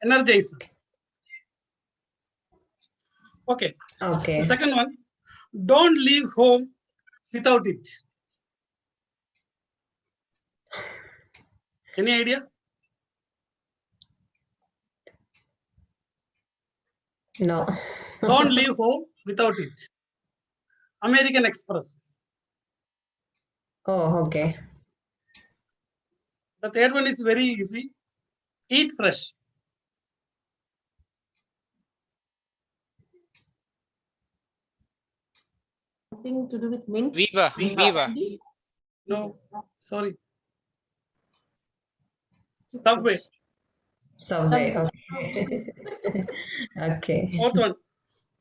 Energizer. Okay. Okay. The second one, don't leave home without it. Any idea? No. Don't leave home without it. American Express. Oh, okay. The third one is very easy. Eat fresh. Something to do with mint? Viva. No, sorry. Subway. Subway. Okay. Okay. Fourth one,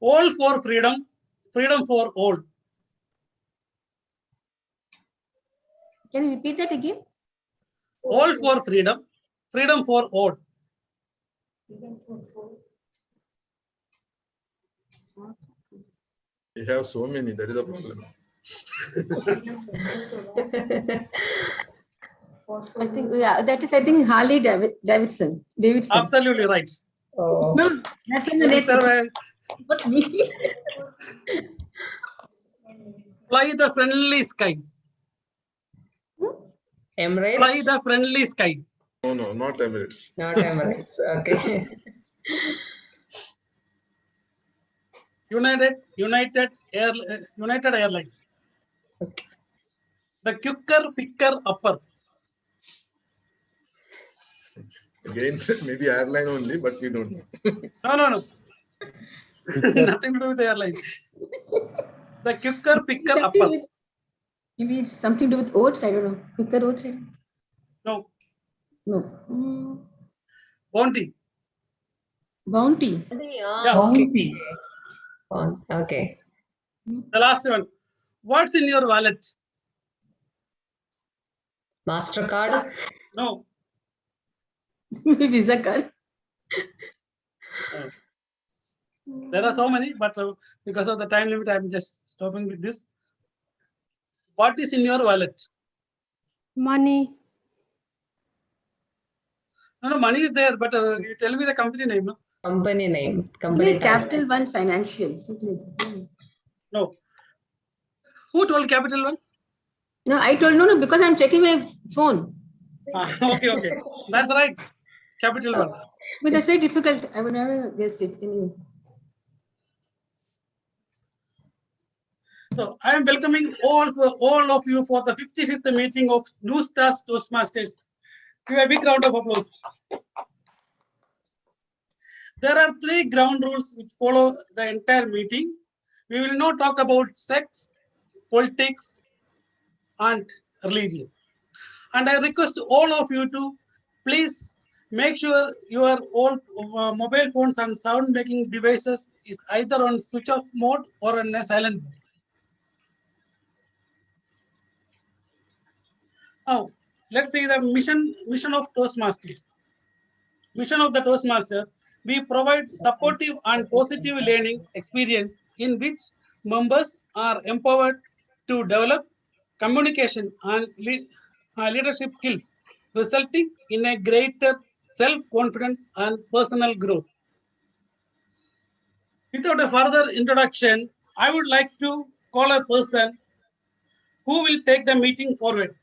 all for freedom, freedom for all. Can you repeat that again? All for freedom, freedom for all. We have so many, that is the problem. I think, yeah, that is, I think, Harley Davidson. Absolutely right. Oh. No, that's in the net. But me. Fly the friendly sky. Emirates? Fly the friendly sky. No, no, not Emirates. Not Emirates. Okay. United Airlines. Okay. The quicker, picker, upper. Again, maybe airline only, but we don't know. No. Nothing to do with the airline. The quicker, picker, upper. Maybe it's something to do with oats. I don't know. Picker oats. No. No. Bounty. Bounty. Yeah. Okay. Okay. The last one. What's in your wallet? MasterCard? No. Visa card. There are so many, but because of the time limit, I'm just stopping with this. What is in your wallet? Money. No, money is there, but you tell me the company name, no? Company name. Company Capital One Financial. No. Who told Capital One? No, I told no, because I'm checking my phone. Okay. That's right. Capital One. But that's very difficult. I would never guessed it anyway. So I am welcoming all of you for the 55th meeting of Newstart Toastmasters. Give a big round of applause. There are 3 ground rules which follow the entire meeting. We will not talk about sex, politics, and religion. And I request all of you to please make sure your all mobile phones and sound making devices is either on switch off mode or on a silent mode. Now, let's see the mission of Toastmasters. Mission of the Toastmaster: we provide supportive and positive learning experience in which members are empowered to develop communication and leadership skills, resulting in a greater self-confidence and personal growth. Without a further introduction, I would like to call a person who will take the meeting forward.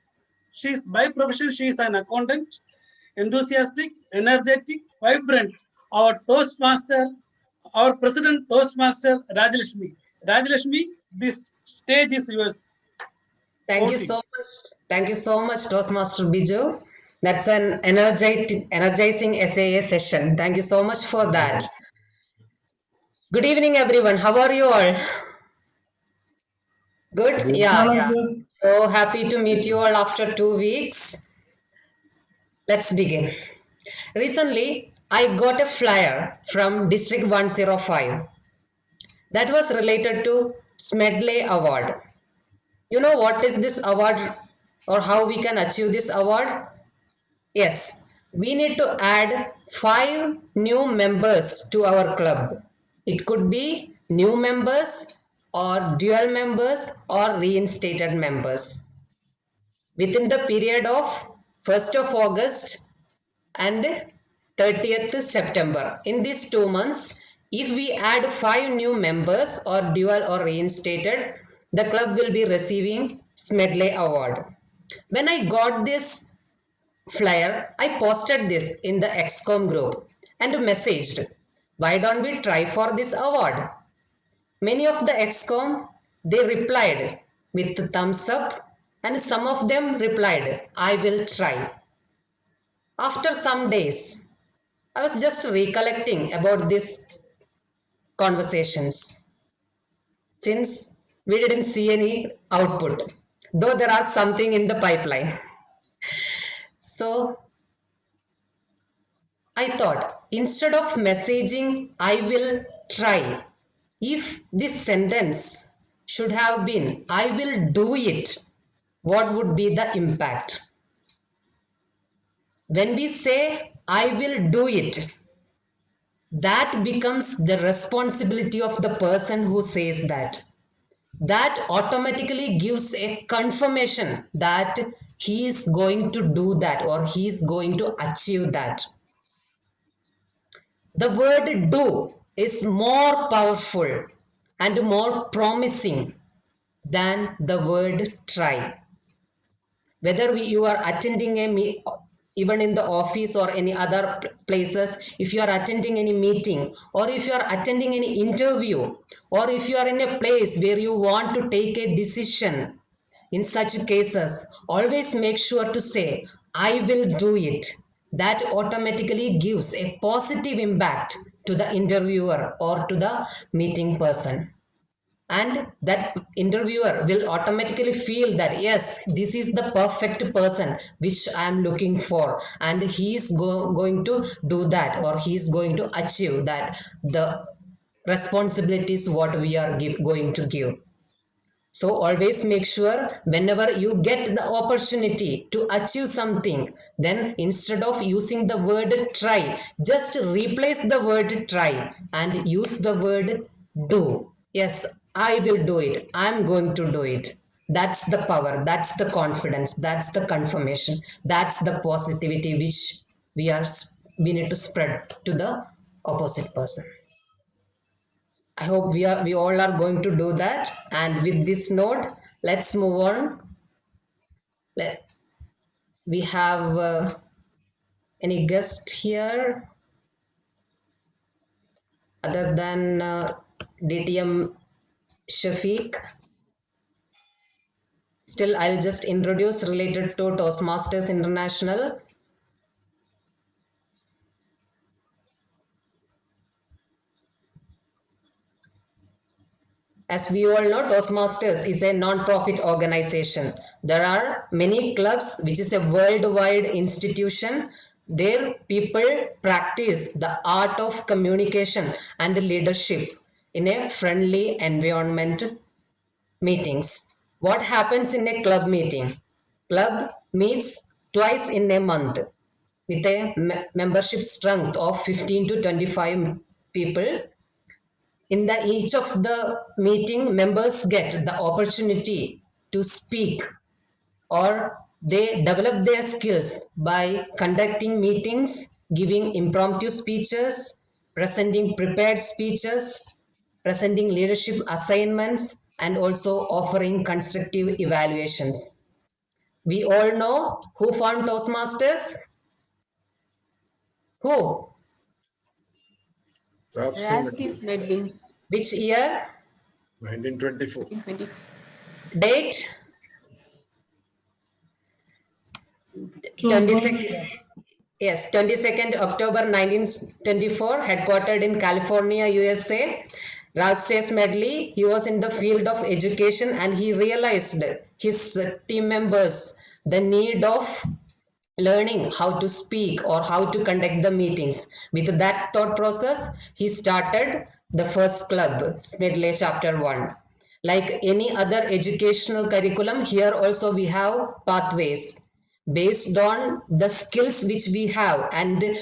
By profession, she is an accountant, enthusiastic, energetic, vibrant. Our Toastmaster, our President Toastmaster, Rajalakshmi. Rajalakshmi, this stage is yours. Thank you so much. Thank you so much, Toastmaster Biju. That's an energizing SAS session. Thank you so much for that. Good evening, everyone. How are you all? Good? Yeah. So happy to meet you all after 2 weeks. Let's begin. Recently, I got a flyer from District 105 that was related to Smedley Award. You know what is this award or how we can achieve this award? Yes, we need to add 5 new members to our club. It could be new members or dual members or reinstated members within the period of 1st of August and 30th September. In these 2 months, if we add 5 new members or dual or reinstated, the club will be receiving Smedley Award. When I got this flyer, I posted this in the XCOM group and messaged, why don't we try for this award? Many of the XCOM, they replied with thumbs up, and some of them replied, I will try. After some days, I was just recollecting about these conversations since we didn't see any output, though there are something in the pipeline. So I thought, instead of messaging, I will try, if this sentence should have been, I will do it, what would be the impact? When we say, I will do it, that becomes the responsibility of the person who says that. That automatically gives a confirmation that he is going to do that or he is going to achieve that. The word do is more powerful and more promising than the word try. Whether you are attending even in the office or any other places, if you are attending any meeting or if you are attending any interview or if you are in a place where you want to take a decision, in such cases, always make sure to say, I will do it. That automatically gives a positive impact to the interviewer or to the meeting person. And that interviewer will automatically feel that, yes, this is the perfect person which I am looking for, and he is going to do that or he is going to achieve that, the responsibilities what we are going to give. So always make sure whenever you get the opportunity to achieve something, then instead of using the word try, just replace the word try and use the word do. Yes, I will do it. I'm going to do it. That's the power. That's the confidence. That's the confirmation. That's the positivity which we need to spread to the opposite person. I hope we all are going to do that. And with this note, let's move on. We have any guest here other than DTM Shafiq? Still, I'll just introduce related to Toastmasters International. As we all know, Toastmasters is a non-profit organization. There are many clubs, which is a worldwide institution. There people practice the art of communication and leadership in a friendly environment meetings. What happens in a club meeting? Club meets twice in a month with a membership strength of 15 to 25 people. In each of the meeting, members get the opportunity to speak, or they develop their skills by conducting meetings, giving impromptu speeches, presenting prepared speeches, presenting leadership assignments, and also offering constructive evaluations. We all know who found Toastmasters? Who? Ralph Ralphie Smith, Medley, Which year? 1924. 20. Date? 22nd. Yes, 22nd October 1924, headquartered in California, USA. Ralph says Medley, he was in the field of education and he realized his team members the need of learning how to speak or how to conduct the meetings. With that thought process, he started the first club, Smedley Chapter 1. Like any other educational curriculum, here also we have pathways based on the skills which we have, and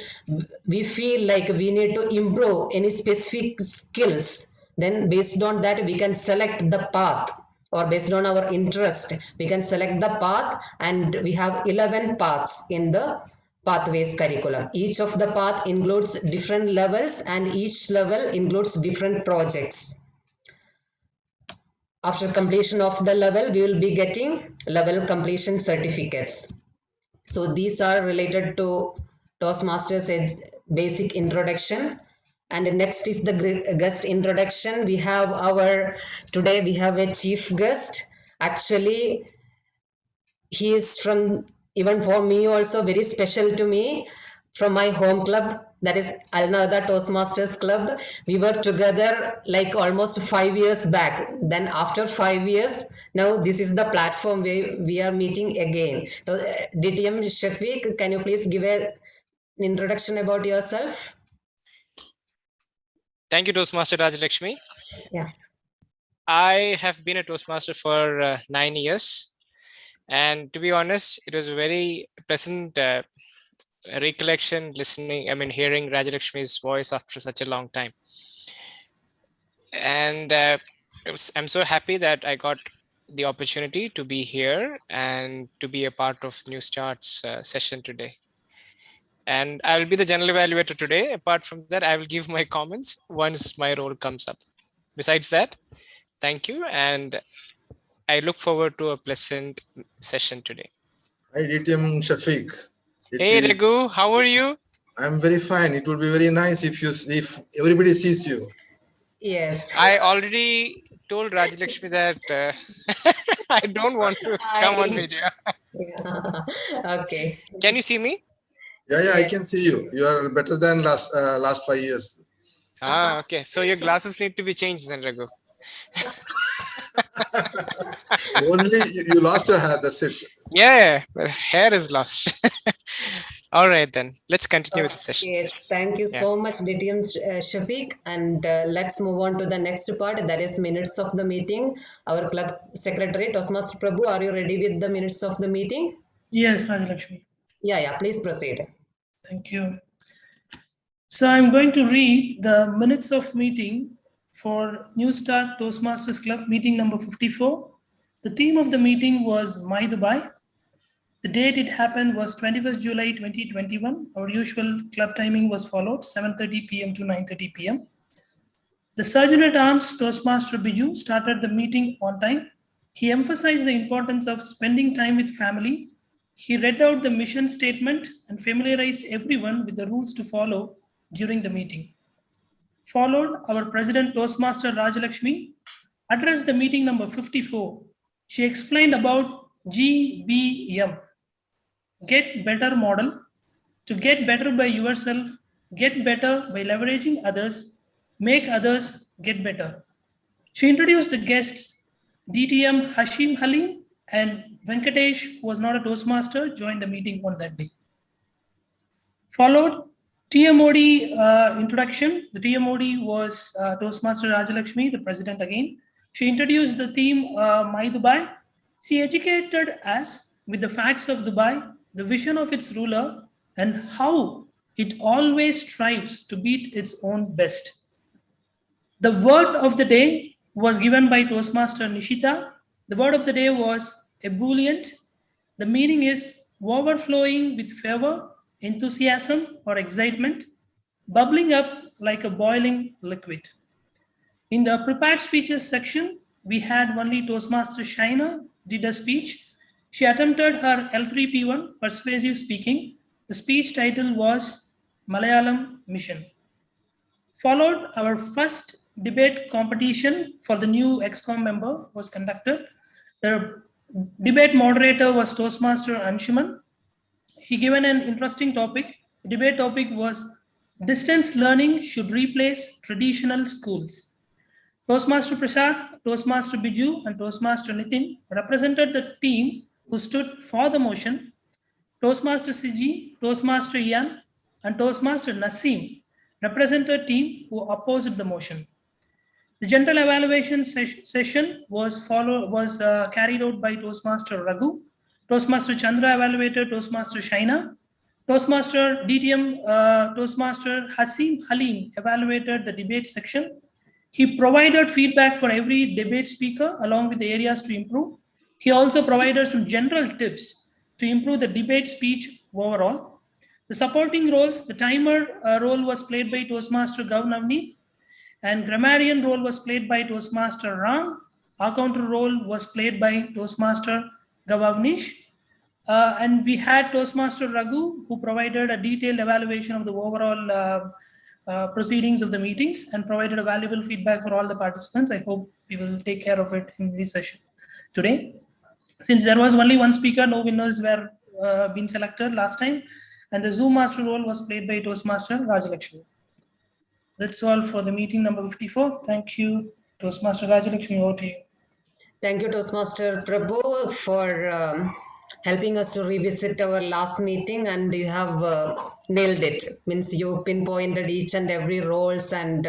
we feel like we need to improve any specific skills. Then based on that, we can select the path, or based on our interest, we can select the path, and we have 11 paths in the pathways curriculum. Each of the path includes different levels and each level includes different projects. After completion of the level, we will be getting level completion certificates. So these are related to Toastmasters basic introduction. And next is the guest introduction. Today we have a chief guest. Actually, he is from, even for me also, very special to me, from my home club, that is Alnada Toastmasters Club. We were together like almost 5 years back. Then after 5 years, now this is the platform where we are meeting again. So, DTM Shafiq, can you please give an introduction about yourself? Thank you, Toastmaster Rajalakshmi. Yeah. I have been a Toastmaster for 9 years. And to be honest, it was a very pleasant recollection hearing Rajalakshmi's voice after such a long time. And I'm so happy that I got the opportunity to be here and to be a part of Newstart's session today. And I will be the general evaluator today. Apart from that, I will give my comments once my role comes up. Besides that, thank you. And I look forward to a pleasant session today. Hi, DTM Shafiq. Hey, Raghu, how are you? I'm very fine. It would be very nice if everybody sees you. Yes. I already told Rajalakshmi that I don't want to come on video. Yeah. Okay. Can you see me? Yeah, I can see you. You are better than last 5 years. Okay. So your glasses need to be changed then, Raghu. Only you lost your hair, that's it. Yeah, but hair is lost. All right, then. Let's continue with the session. Yes, thank you so much, DTM Shafiq. And let's move on to the next part, that is minutes of the meeting. Our club secretary, Toastmaster Prabhu, are you ready with the minutes of the meeting? Yes, Rajalakshmi. Yeah, please proceed. Thank you. So I'm going to read the minutes of meeting for Newstart Toastmasters Club meeting number 54. The theme of the meeting was My Dubai. The date it happened was 21st July 2021. Our usual club timing was followed, 7:30 p.m. to 9:30 p.m. The Sergeant at Arms, Toastmaster Biju, started the meeting on time. He emphasized the importance of spending time with family. He read out the mission statement and familiarized everyone with the rules to follow during the meeting. Followed, our President Toastmaster Rajalakshmi addressed the meeting number 54. She explained about GBM, Get Better Model, to get better by yourself, get better by leveraging others, make others get better. She introduced the guests, DTM Hashim Halim and Venkatesh, who was not a Toastmaster, joined the meeting on that day. Followed TMOD introduction. The TMOD was Toastmaster Rajalakshmi, the president again. She introduced the theme My Dubai. She educated us with the facts of Dubai, the vision of its ruler, and how it always strives to beat its own best. The word of the day was given by Toastmaster Nishita. The word of the day was ebullient. The meaning is overflowing with fervor, enthusiasm, or excitement, bubbling up like a boiling liquid. In the prepared speeches section, we had only Toastmaster Shaina did a speech. She attempted her L3P1 persuasive speaking. The speech title was Malayalam Mission. Followed, our first debate competition for the new EXCOM member was conducted. The debate moderator was Toastmaster Anshuman. He given an interesting topic. The debate topic was distance learning should replace traditional schools. Toastmaster Prasad, Toastmaster Biju, and Toastmaster Nitin represented the team who stood for the motion. Toastmaster Siji, Toastmaster Ian, and Toastmaster Naseem represented team who opposed the motion. The general evaluation session was carried out by Toastmaster Raghu. Toastmaster Chandra evaluated Toastmaster Shaina. Toastmaster DTM, Toastmaster Hasim Halim evaluated the debate section. He provided feedback for every debate speaker along with the areas to improve. He also provided some general tips to improve the debate speech overall. The supporting roles, the timer role was played by Toastmaster Gav Navneet, and grammarian role was played by Toastmaster Ram. Accountant role was played by Toastmaster Gavavnish. And we had Toastmaster Raghu, who provided a detailed evaluation of the overall proceedings of the meetings and provided a valuable feedback for all the participants. I hope we will take care of it in this session today. Since there was only one speaker, no winners were been selected last time, and the Zoom master role was played by Toastmaster Rajalakshmi. That's all for the meeting number 54. Thank you, Toastmaster Rajalakshmi. Over to you. Thank you, Toastmaster Prabhu, for helping us to revisit our last meeting, and you have nailed it. Means you pinpointed each and every roles and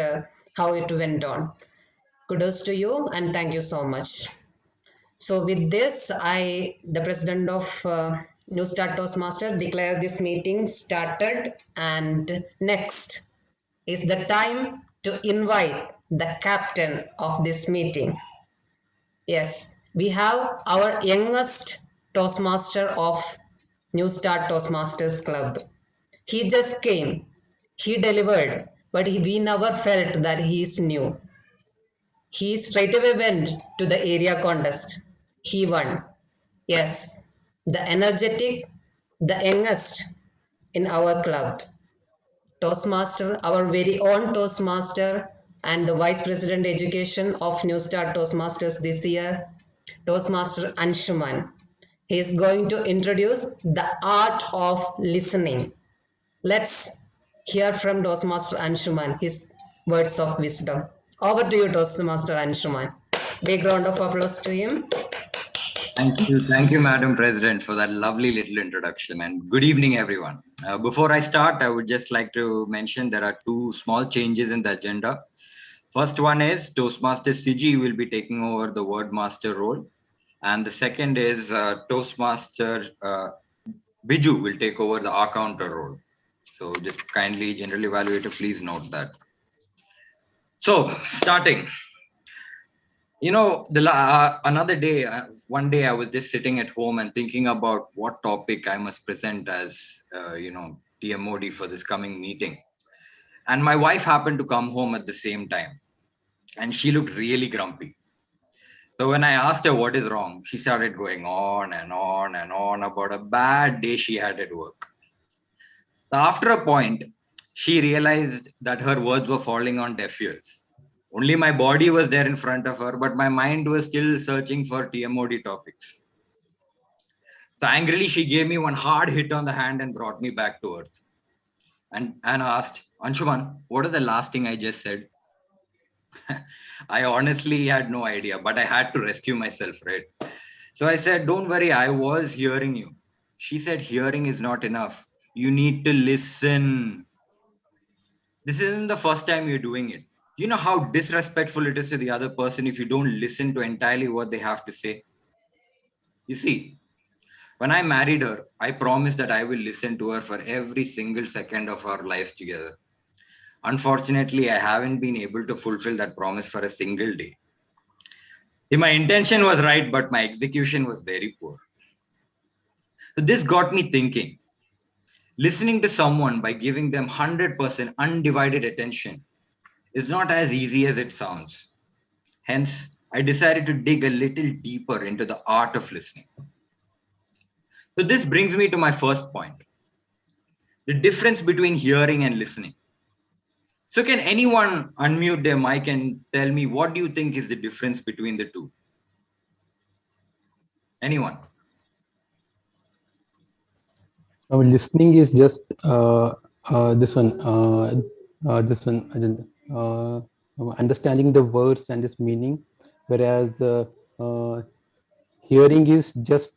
how it went on. Kudos to you, and thank you so much. So with this, the president of Newstart Toastmaster, declare this meeting started, and next is the time to invite the captain of this meeting. Yes, we have our youngest Toastmaster of Newstart Toastmasters Club. He just came, he delivered, but we never felt that he is new. He straight away went to the area contest. He won. Yes, the energetic, the youngest in our club. Toastmaster, our very own Toastmaster and the Vice President Education of Newstart Toastmasters this year, Toastmaster Anshuman. He is going to introduce the art of listening. Let's hear from Toastmaster Anshuman, his words of wisdom. Over to you, Toastmaster Anshuman. Big round of applause to him. Thank you, Madam President, for that lovely little introduction, and good evening, everyone. Before I start, I would just like to mention there are two small changes in the agenda. First one is Toastmaster Siji will be taking over the word master role, and the second is Toastmaster Biju will take over the R-counter role. So just kindly, general evaluator, please note that. So starting. You know, another day, one day I was just sitting at home and thinking about what topic I must present as, TMOD for this coming meeting. And my wife happened to come home at the same time, and she looked really grumpy. So when I asked her what is wrong, she started going on and on and on about a bad day she had at work. After a point, she realized that her words were falling on deaf ears. Only my body was there in front of her, but my mind was still searching for TMOD topics. So angrily, she gave me one hard hit on the hand and brought me back to earth. And asked, Anshuman, what is the last thing I just said? I honestly had no idea, but I had to rescue myself, right? So I said, don't worry, I was hearing you. She said, hearing is not enough. You need to listen. This isn't the first time you're doing it. You know how disrespectful it is to the other person if you don't listen to entirely what they have to say? You see, when I married her, I promised that I will listen to her for every single second of our lives together. Unfortunately, I haven't been able to fulfill that promise for a single day. My intention was right, but my execution was very poor. So this got me thinking. Listening to someone by giving them 100% undivided attention is not as easy as it sounds. Hence, I decided to dig a little deeper into the art of listening. So this brings me to my first point, the difference between hearing and listening. So can anyone unmute their mic and tell me what do you think is the difference between the two? Anyone? Listening is just this one, understanding the words and its meaning, whereas hearing is just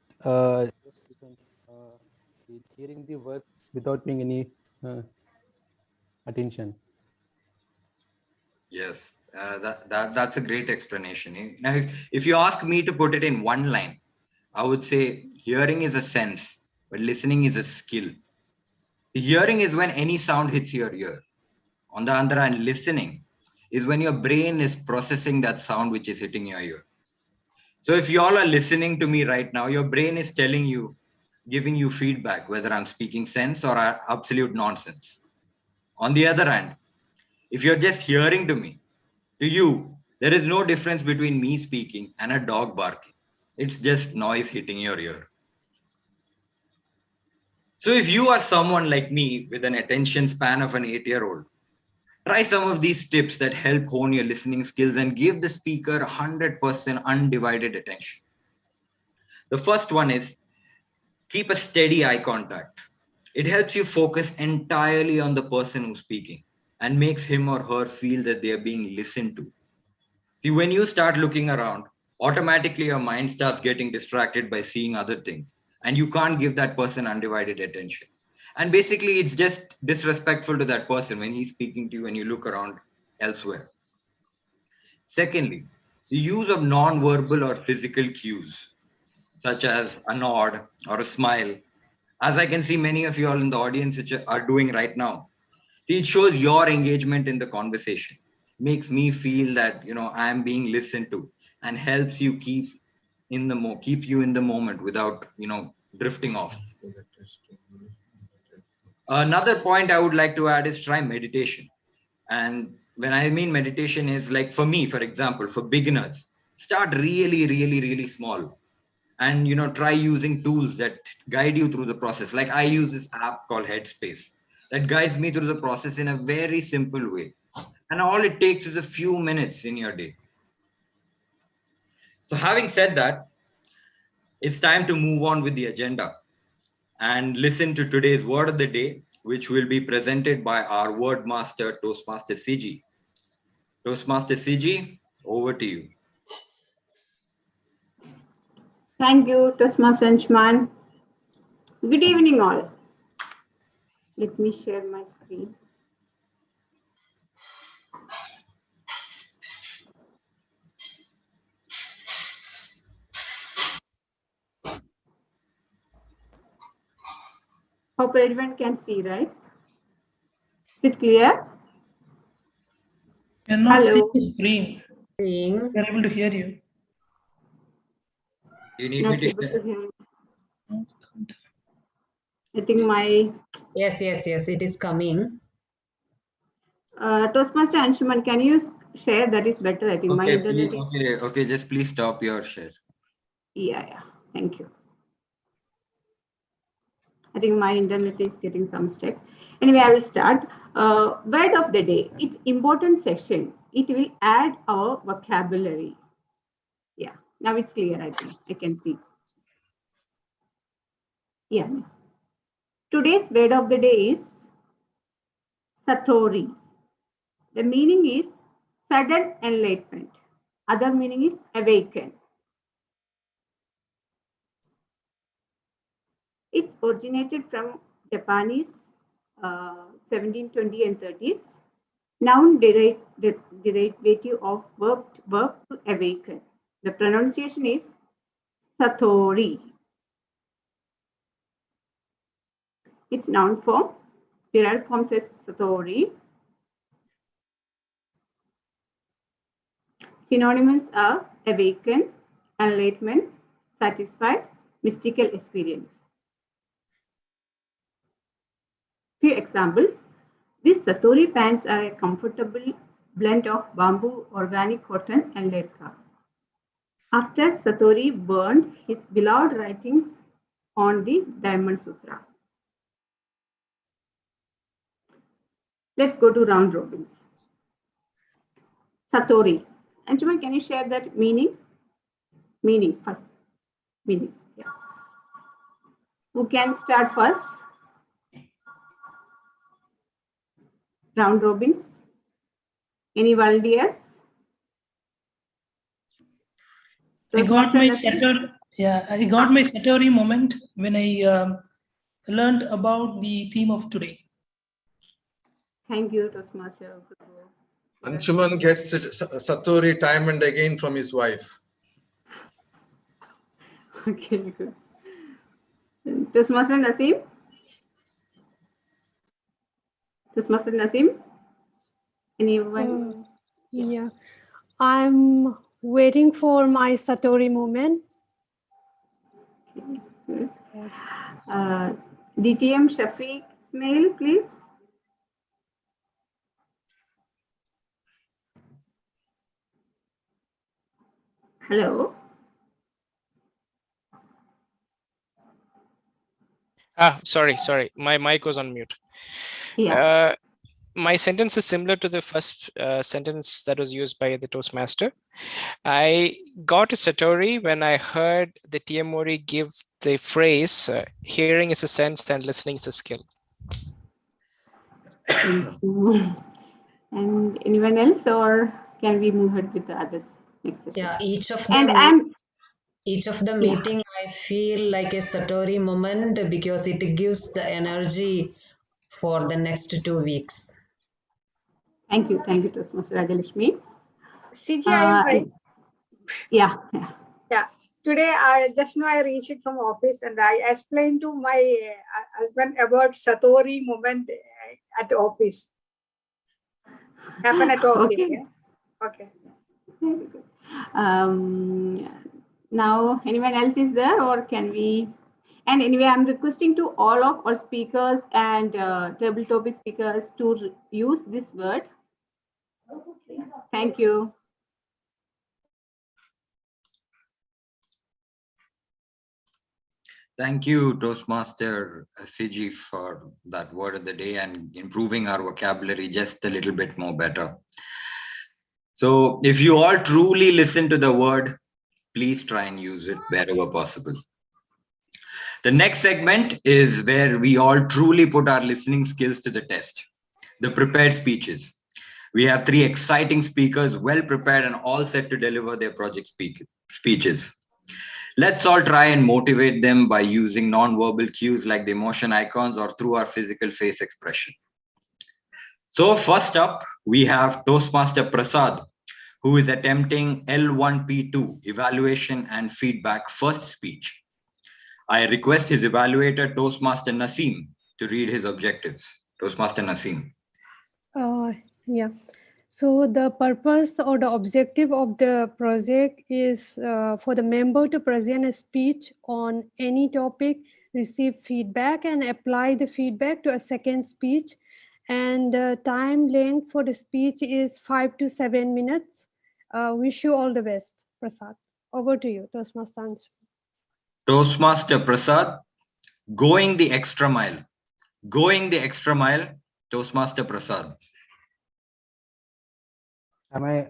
hearing the words without paying any attention. Yes, that's a great explanation. Now, if you ask me to put it in one line, I would say hearing is a sense, but listening is a skill. Hearing is when any sound hits your ear. On the other hand, listening is when your brain is processing that sound which is hitting your ear. So if you all are listening to me right now, your brain is telling you, giving you feedback, whether I'm speaking sense or absolute nonsense. On the other hand, if you're just hearing to me, to you, there is no difference between me speaking and a dog barking. It's just noise hitting your ear. So if you are someone like me with an attention span of an 8-year-old, try some of these tips that help hone your listening skills and give the speaker 100% undivided attention. The first one is keep a steady eye contact. It helps you focus entirely on the person who's speaking and makes him or her feel that they are being listened to. See, when you start looking around, automatically your mind starts getting distracted by seeing other things, and you can't give that person undivided attention. And basically, it's just disrespectful to that person when he's speaking to you and you look around elsewhere. Secondly, the use of non-verbal or physical cues, such as a nod or a smile, as I can see many of you all in the audience which are doing right now. It shows your engagement in the conversation, makes me feel that I am being listened to, and helps you keep you in the moment without drifting off. Another point I would like to add is try meditation. And when I mean meditation is like, for me, for example, for beginners, start really small, and try using tools that guide you through the process. Like I use this app called Headspace that guides me through the process in a very simple way, and all it takes is a few minutes in your day. So having said that, it's time to move on with the agenda and listen to today's word of the day, which will be presented by our word master, Toastmaster CG. Toastmaster CG, over to you. Thank you, Toastmaster Anshman. Good evening, all. Let me share my screen. Hope everyone can see, right? Is it clear? You're not Hello. seeing the screen. Seeing. We're able to hear you. You need Not me able to to hear. I think my Yes, it is coming. Toastmaster Anshuman, can you share? That is better. I think my Okay, internet. please. Okay, just please stop your share. Yeah. Thank you. I think my internet is getting some stuck. Anyway, I will start. Word of the day. It's important section. It will add our vocabulary. Yeah. Now it's clear. I think I can see. Yeah. Today's word of the day is Satori. The meaning is sudden enlightenment. Other meaning is awaken. It's originated from Japanese 1720 and 30s. Noun derivative of verb to awaken. The pronunciation is Satori. Its noun form, derived form says Satori. Synonyms are awaken, enlightenment, satisfied, mystical experience. Few examples. These Satori pants are a comfortable blend of bamboo, organic cotton, and leather. After Satori burned his beloved writings on the Diamond Sutra. Let's go to round robins. Satori. Anshuman, can you share that meaning? Meaning first. Meaning. Yeah. Who can start first? Round robins. Any volunteers? I got my Satori moment when I learned about the theme of today. Thank you, Toastmaster. Anshuman gets Satori time and again from his wife. Okay, good. Toastmaster Naseem? Toastmaster Naseem? Anyone? Yeah, I'm waiting for my Satori moment. DTM Shafiq Ismail, please. Hello. Sorry. My mic was on mute. Yeah. My sentence is similar to the first sentence that was used by the Toastmaster. I got a satori when I heard the TM Mori give the phrase, hearing is a sense and listening is a skill. Thank you. And anyone else, or can we move ahead with the others next session? Yeah, each of the Yeah. meeting I feel like a Satori moment because it gives the energy for the next 2 weeks. Thank you, Toastmaster Rajalakshmi. CG, I am right. Yeah. Today, just now I reached from office and I explained to my husband about Satori moment at office. Happen at office. Okay. Yeah? Okay. Very good. Now, anyone else is there, or can we? And anyway, I'm requesting to all of our speakers and tabletop speakers to use this word. Thank you. Thank you, Toastmaster CG, for that word of the day and improving our vocabulary just a little bit more better. So if you all truly listen to the word, please try and use it wherever possible. The next segment is where we all truly put our listening skills to the test, the prepared speeches. We have 3 exciting speakers, well prepared and all set to deliver their project speeches. Let's all try and motivate them by using non-verbal cues like the emotion icons or through our physical face expression. So first up, we have Toastmaster Prasad, who is attempting L1P2, Evaluation and Feedback First Speech. I request his evaluator, Toastmaster Naseem, to read his objectives. Toastmaster Naseem. Yeah. So the purpose or the objective of the project is for the member to present a speech on any topic, receive feedback and apply the feedback to a second speech. And the time length for the speech is 5 to 7 minutes. Wish you all the best, Prasad. Over to you, Toastmaster Anshu. Toastmaster Prasad, going the extra mile. Going the extra mile, Toastmaster Prasad. Am I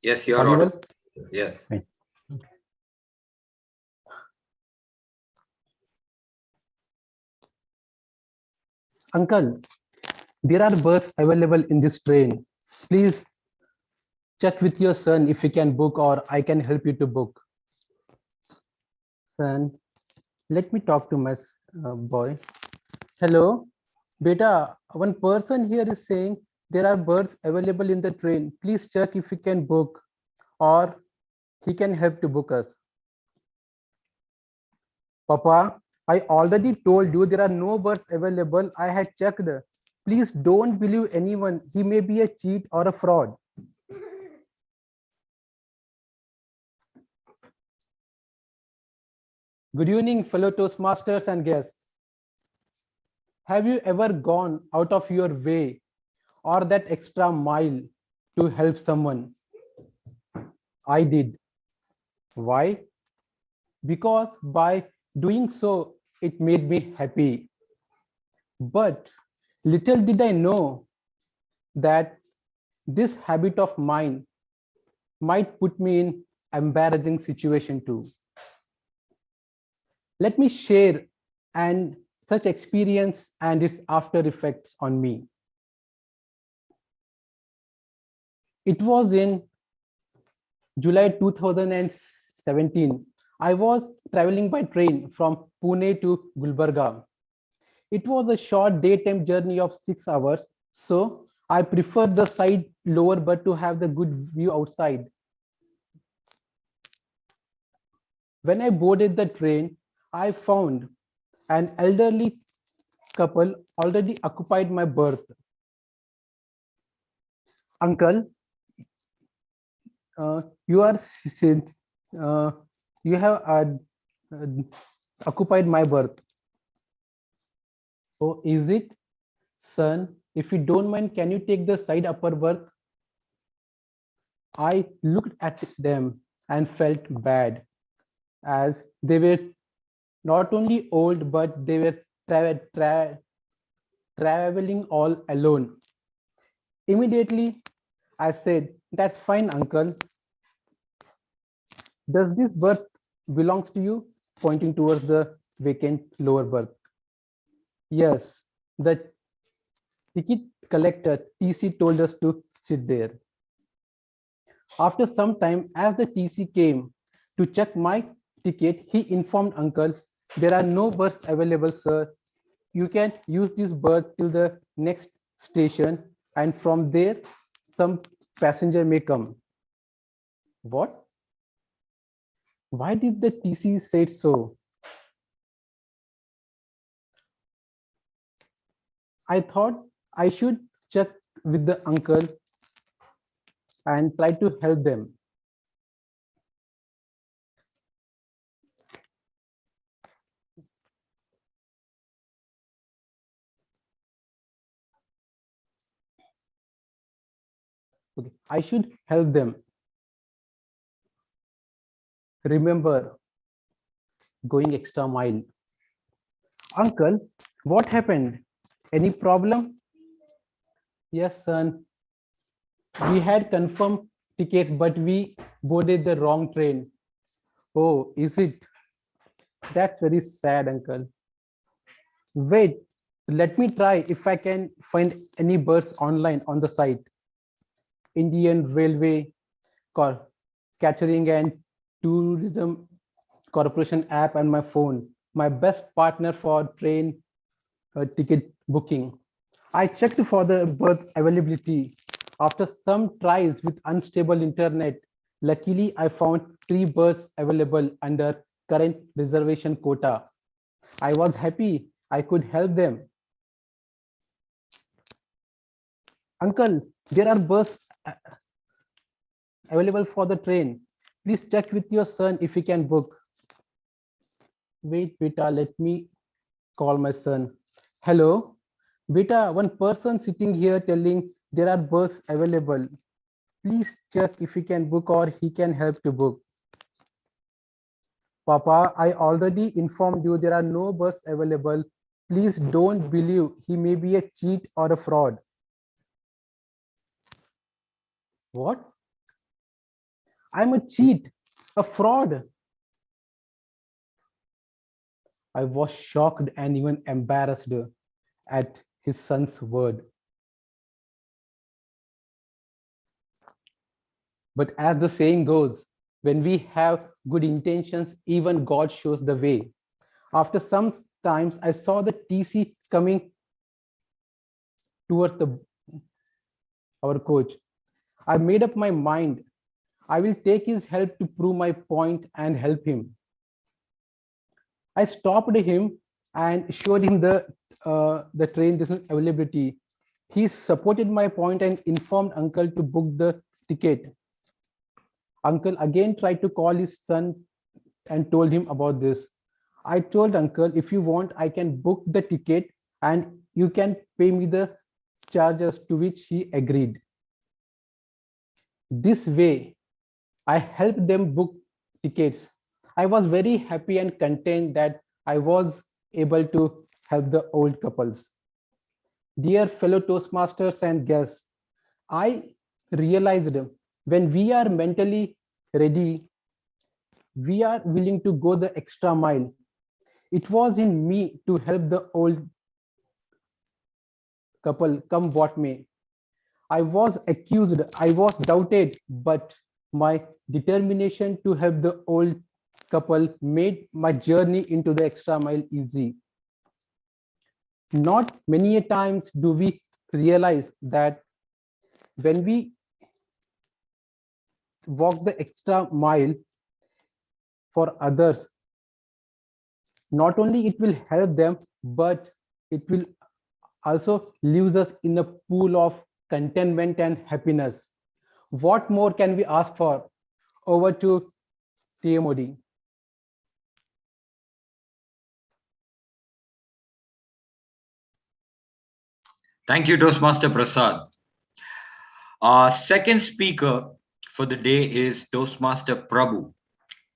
Yes, you're audible? audible. Yes. Right. Uncle, there are berths available in this train. Please check with your son if you can book, or I can help you to book. Son, let me talk to my boy. Hello, beta, one person here is saying there are berths available in the train. Please check if you can book, or he can help to book us. Papa, I already told you there are no berths available. I had checked. Please don't believe anyone. He may be a cheat or a fraud. Good evening, fellow Toastmasters and guests. Have you ever gone out of your way or that extra mile to help someone? I did. Why? Because by doing so, it made me happy. But little did I know that this habit of mine might put me in embarrassing situation too. Let me share and such experience and its after effects on me. It was in July 2017. I was traveling by train from Pune to Gulbarga. It was a short daytime journey of 6 hours, so I preferred the side lower berth to have the good view outside. When I boarded the train, I found an elderly couple already occupied my berth. Uncle, you are You have uh, occupied my berth. Oh, is it? Son, if you don't mind, can you take the side upper berth? I looked at them and felt bad, as they were not only old, but they were traveling all alone. Immediately, I said, "That's fine, uncle. Does this berth belongs to you?" Pointing towards the vacant lower berth. Yes, the ticket collector TC told us to sit there. After some time, as the TC came to check my ticket, he informed uncle, "There are no berths available, sir. You can use this berth till the next station, and from there, some passenger may come." What? Why did the TC say so? I thought I should check with the uncle and try to help them. Okay, I should help them. Remember, going extra mile. Uncle, what happened? Any problem? Yes, son. We had confirmed tickets, but we boarded the wrong train. Oh, is it? That's very sad, uncle. Wait, let me try if I can find any berths online on the site. Indian Railway Catering and Tourism Corporation app and my phone. My best partner for train ticket booking. I checked for the berth availability. After some tries with unstable internet, luckily I found 3 berths available under current reservation quota. I was happy I could help them. Uncle, there are berths available for the train. Please check with your son if he can book. Wait, beta, let me call my son. Hello, beta, one person sitting here telling there are berths available. Please check if he can book or he can help to book. Papa, I already informed you there are no berths available. Please don't believe he may be a cheat or a fraud. What? I'm a cheat, a fraud. I was shocked and even embarrassed at his son's word. But as the saying goes, when we have good intentions, even God shows the way. After some times, I saw the TC coming towards our coach. I made up my mind. I will take his help to prove my point and help him. I stopped him and showed him the train availability. He supported my point and informed uncle to book the ticket. Uncle again tried to call his son and told him about this. I told uncle, if you want, I can book the ticket and you can pay me the charges, to which he agreed. This way, I helped them book tickets. I was very happy and content that I was able to help the old couples. Dear fellow Toastmasters and guests, I realized when we are mentally ready, we are willing to go the extra mile. It was in me to help the old couple come what may. I was accused, I was doubted, but my determination to help the old couple made my journey into the extra mile easy. Not many a times do we realize that when we walk the extra mile for others, not only it will help them, but it will also leaves us in a pool of contentment and happiness. What more can we ask for? Over to TMOD. Thank you, Toastmaster Prasad. Our second speaker for the day is Toastmaster Prabhu.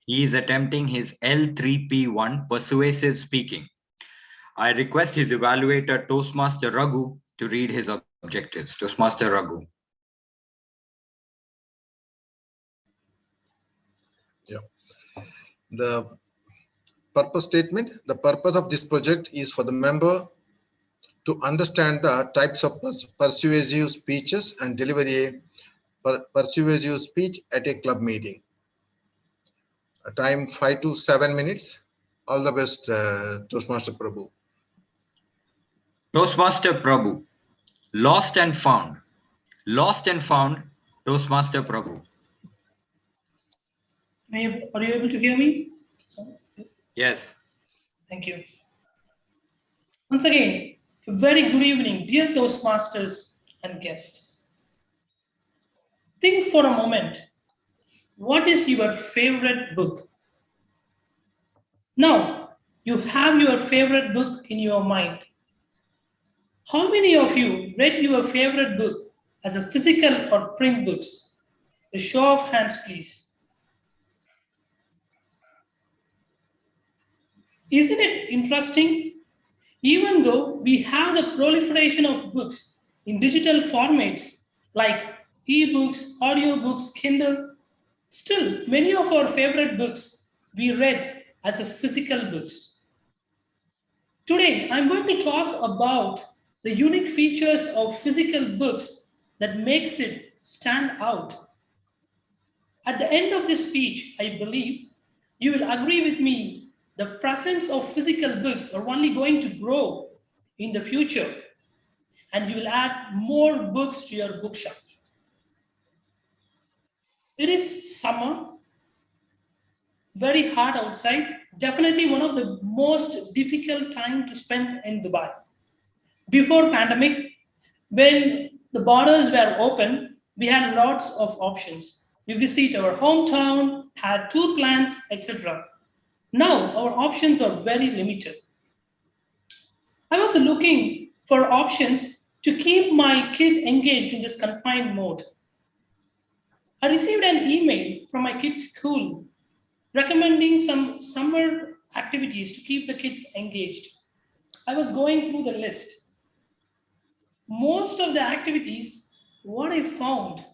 He is attempting his L3P1 persuasive speaking. I request his evaluator, Toastmaster Raghu, to read his objectives. Toastmaster Raghu. Yeah. The purpose statement. The purpose of this project is for the member to understand the types of persuasive speeches and deliver a persuasive speech at a club meeting. A time 5 to 7 minutes. All the best, Toastmaster Prabhu. Toastmaster Prabhu. Lost and found. Lost and found, Toastmaster Prabhu. Are you able to hear me? Yes. Thank you. Once again, a very good evening, dear Toastmasters and guests. Think for a moment, what is your favorite book? Now, you have your favorite book in your mind. How many of you read your favorite book as a physical or print books? A show of hands, please. Isn't it interesting? Even though we have the proliferation of books in digital formats like e-books, audiobooks, Kindle, still many of our favorite books we read as a physical books. Today, I'm going to talk about the unique features of physical books that makes it stand out. At the end of this speech, I believe you will agree with me the presence of physical books are only going to grow in the future, and you will add more books to your bookshelf. It is summer, very hot outside, definitely one of the most difficult time to spend in Dubai. Before pandemic, when the borders were open, we had lots of options. We visit our hometown, had tour plans, etc. Now our options are very limited. I was looking for options to keep my kid engaged in this confined mode. I received an email from my kid's school recommending some summer activities to keep the kids engaged. I was going through the list. Most of the activities, what I found,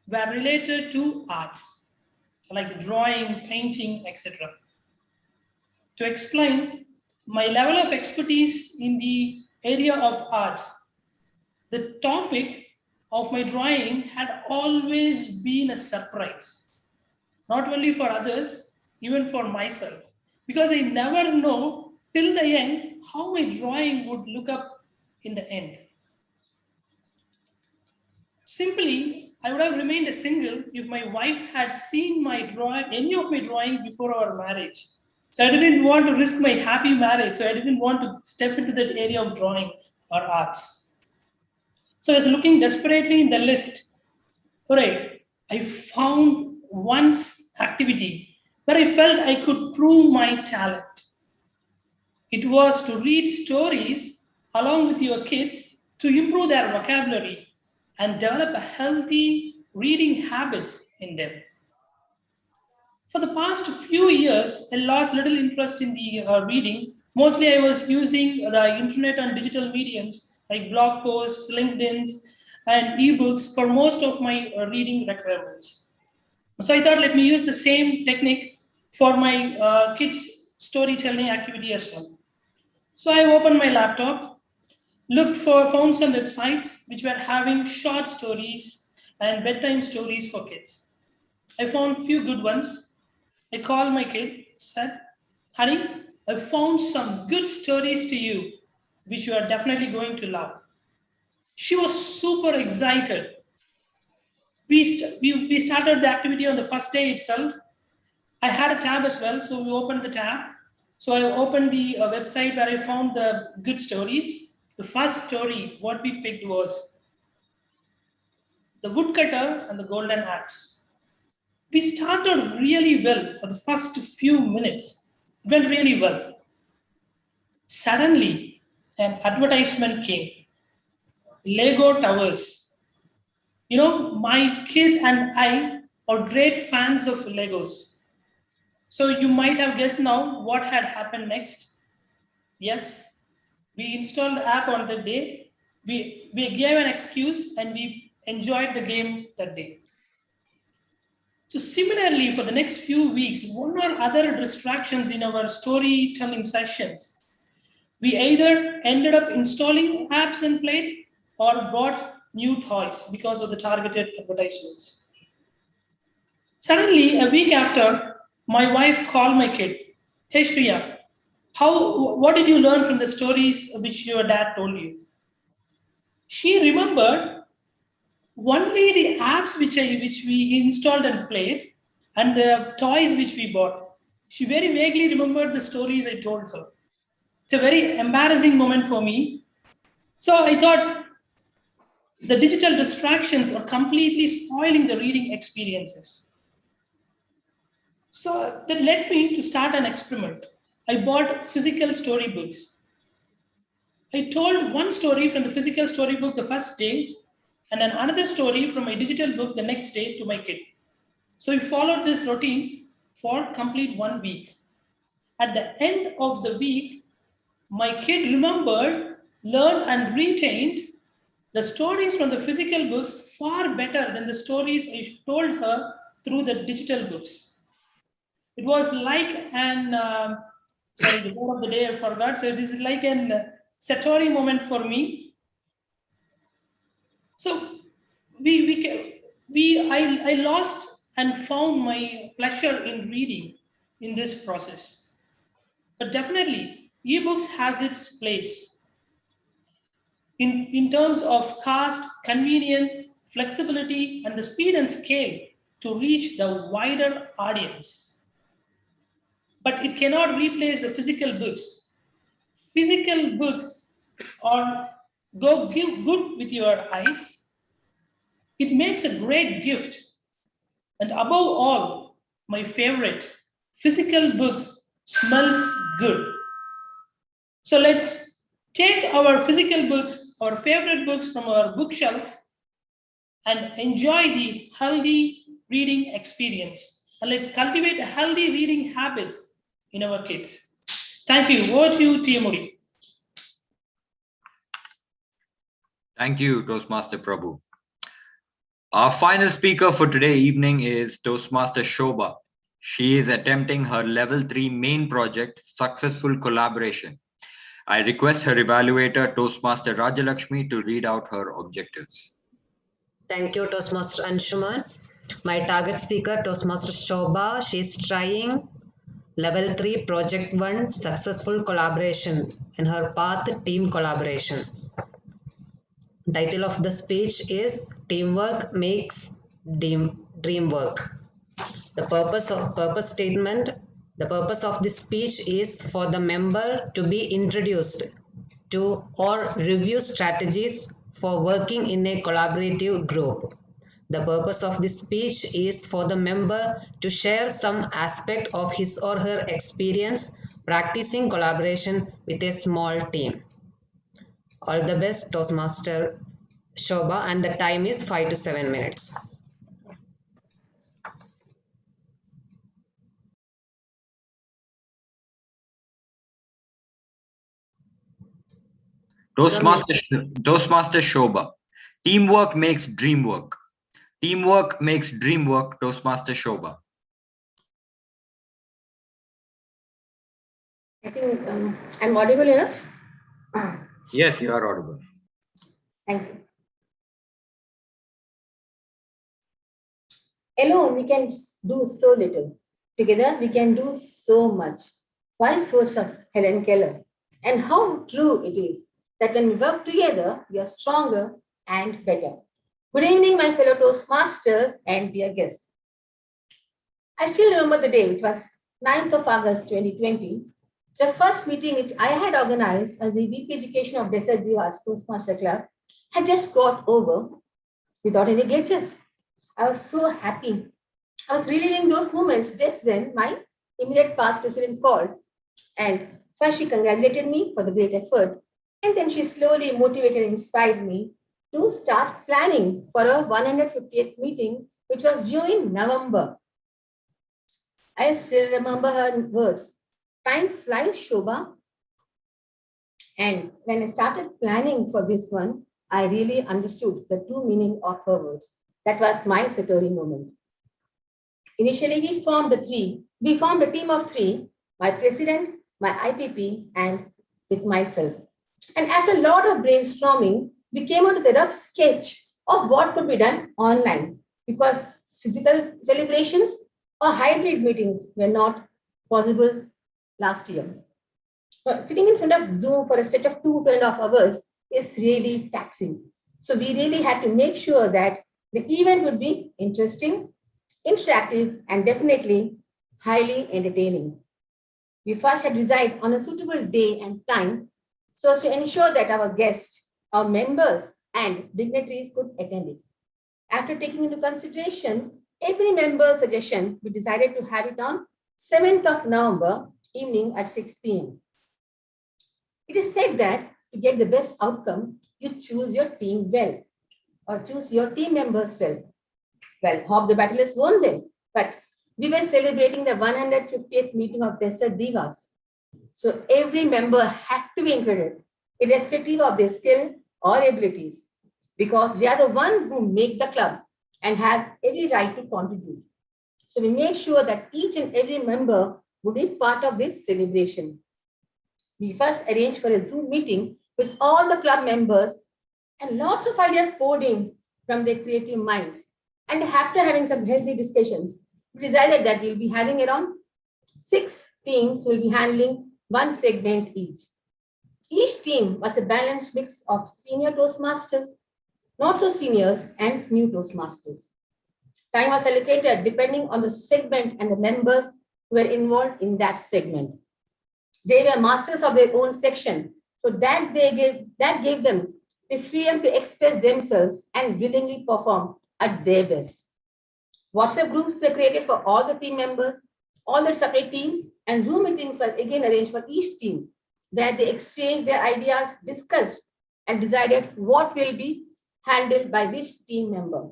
were related to arts, like drawing, painting, etc. To explain my level of expertise in the area of arts, the topic of my drawing had always been a surprise, not only for others, even for myself, because I never know till the end how my drawing would look up in the end. Simply, I would have remained a single if my wife had seen my drawing, any of my drawing before our marriage. So I didn't want to risk my happy marriage. So I didn't want to step into that area of drawing or arts. So I was looking desperately in the list. Alright, I found one activity where I felt I could prove my talent. It was to read stories along with your kids to improve their vocabulary and develop a healthy reading habits in them. For the past few years, I lost little interest in the reading. Mostly I was using the internet and digital mediums like blog posts, LinkedIn, and ebooks for most of my reading requirements. So I thought, let me use the same technique for my kids' storytelling activity as well. So I opened my laptop, found some websites which were having short stories and bedtime stories for kids. I found few good ones. I called my kid, said, honey, I found some good stories to you, which you are definitely going to love. She was super excited. We started the activity on the first day itself. I had a tab as well, so we opened the tab. So I opened the website where I found the good stories. The first story, what we picked was The Woodcutter and the Golden Axe. We started really well for the first few minutes. It went really well. Suddenly, an advertisement came. Lego towers. You know, my kid and I are great fans of Legos. So you might have guessed now what had happened next. Yes, we installed the app on the day. We gave an excuse and we enjoyed the game that day. So similarly, for the next few weeks, one or other distractions in our storytelling sessions, we either ended up installing apps and played or bought new toys because of the targeted advertisements. Suddenly, a week after, my wife called my kid. Hey Shriya, what did you learn from the stories which your dad told you? She remembered only the apps which we installed and played and the toys which we bought. She very vaguely remembered the stories I told her. It's a very embarrassing moment for me. So I thought the digital distractions are completely spoiling the reading experiences. So that led me to start an experiment. I bought physical storybooks. I told one story from the physical storybook the first day, and then another story from my digital book the next day to my kid. So we followed this routine for complete 1 week. At the end of the week, my kid remembered, learned, and retained the stories from the physical books far better than the stories I told her through the digital books. It was like an, sorry, the word of the day I forgot. So it is like an Satori moment for me. So I lost and found my pleasure in reading in this process. But definitely, ebooks has its place in terms of cost, convenience, flexibility, and the speed and scale to reach the wider audience. But it cannot replace the physical books. Physical books are good with your eyes. It makes a great gift. And above all, my favorite, physical books smells good. So let's take our physical books, our favorite books from our bookshelf and enjoy the healthy reading experience. And let's cultivate healthy reading habits in our kids. Thank you. Over to you, Tiamuri. Thank you, Toastmaster Prabhu. Our final speaker for today evening is Toastmaster Shobha. She is attempting her level 3 main project, Successful Collaboration. I request her evaluator, Toastmaster Rajalakshmi, to read out her objectives. Thank you, Toastmaster Anshuman. My target speaker, Toastmaster Shobha, she is trying level 3 project 1 successful collaboration in her path team collaboration. Title of the speech is Teamwork Makes Dream Work. The purpose statement, the purpose of this speech is for the member to be introduced to or review strategies for working in a collaborative group. The purpose of this speech is for the member to share some aspect of his or her experience practicing collaboration with a small team. All the best, Toastmaster Shobha, and the time is 5 to 7 minutes. Toastmaster Shobha. Teamwork makes dream work. Teamwork makes dream work, Toastmaster Shobha. I think I'm audible enough? Yes, you are audible. Thank you. Alone, we can do so little. Together, we can do so much. Wise words of Helen Keller. And how true it is that when we work together, we are stronger and better. Good evening, my fellow Toastmasters and dear guests. I still remember the day. It was 9th of August 2020. The first meeting which I had organized as the VP Education of Desert Viva's Toastmaster Club had just got over without any glitches. I was so happy. I was reliving those moments. Just then, my immediate past president called, and first she congratulated me for the great effort, and then she slowly motivated and inspired me to start planning for a 158th meeting, which was due in November. I still remember her words. Time flies, Shobha. And when I started planning for this one, I really understood the true meaning of her words. That was my Satori moment. Initially, we formed a team of three, my president, my IPP, and with myself. And after a lot of brainstorming, we came out with a rough sketch of what could be done online because physical celebrations or hybrid meetings were not possible last year. But sitting in front of Zoom for a stretch of 2.5 hours is really taxing. So we really had to make sure that the event would be interesting, interactive, and definitely highly entertaining. We first had to decide on a suitable day and time so as to ensure that our guests, our members, and dignitaries could attend it. After taking into consideration every member's suggestion, we decided to have it on 7th of November evening at 6 p.m. It is said that to get the best outcome, you choose your team well or choose your team members well. Well, hope the battle is won then. But we were celebrating the 150th meeting of Desert Divas. So every member had to be included, irrespective of their skill or abilities, because they are the ones who make the club and have every right to contribute. So we made sure that each and every member would be part of this celebration. We first arranged for a Zoom meeting with all the club members and lots of ideas poured in from their creative minds. And after having some healthy discussions, we decided that we'll be having around 6 teams will be handling one segment each. Each team was a balanced mix of senior Toastmasters, not so seniors, and new Toastmasters. Time was allocated depending on the segment and the members who were involved in that segment. They were masters of their own section, so that gave them the freedom to express themselves and willingly perform at their best. WhatsApp groups were created for all the team members, all the separate teams, and Zoom meetings were again arranged for each team, where they exchanged their ideas, discussed, and decided what will be handled by which team member.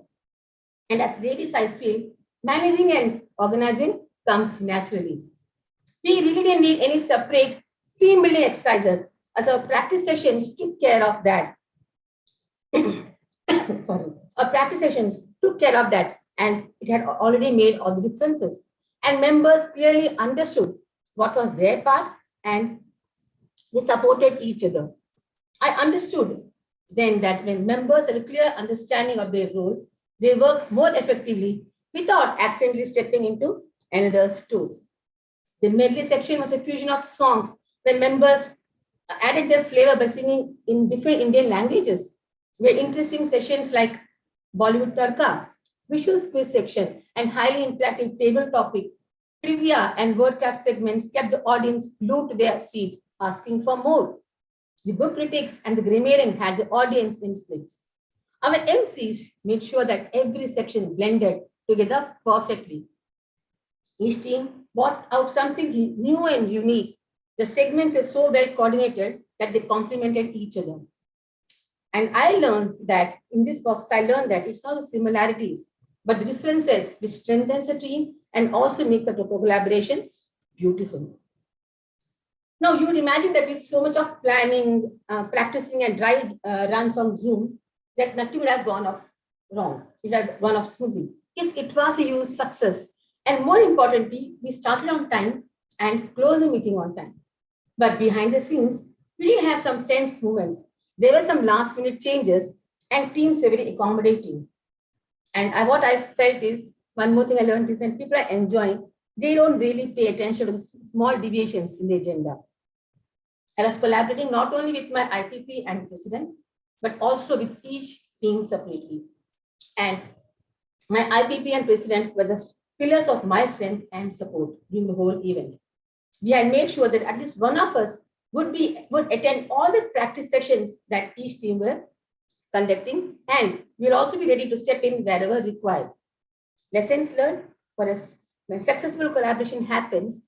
And as ladies, I feel managing and organizing comes naturally. We really didn't need any separate team building exercises, as our practice sessions took care of that. Sorry, our practice sessions took care of that, and it had already made all the differences. And members clearly understood what was their part, and they supported each other. I understood then that when members had a clear understanding of their role, they work more effectively without accidentally stepping into another's toes. The medley section was a fusion of songs where members added their flavor by singing in different Indian languages. Where interesting sessions like Bollywood Tarka, visual quiz section, and highly interactive table topic, trivia, and wordcraft segments kept the audience glued to their seat, asking for more. The book critics and the grammarian had the audience in splits. Our MCs made sure that every section blended together perfectly. Each team brought out something new and unique. The segments were so well coordinated that they complemented each other. And I learned that in this process, it's not the similarities, but the differences which strengthens a team and also make the collaboration beautiful. Now you would imagine that with so much of planning, practicing and run from Zoom, that nothing would have gone off wrong. It would have gone off smoothly. Yes, it was a huge success. And more importantly, we started on time and closed the meeting on time. But behind the scenes, we did have some tense moments. There were some last minute changes and teams were very accommodating. And what I felt is, one more thing I learned is when people are enjoying, they don't really pay attention to the small deviations in the agenda. I was collaborating not only with my IPP and president, but also with each team separately. And my IPP and president were the pillars of my strength and support during the whole event. We had made sure that at least one of us would attend all the practice sessions that each team were conducting, and we'll also be ready to step in wherever required. Lessons learned for us: when successful collaboration happens,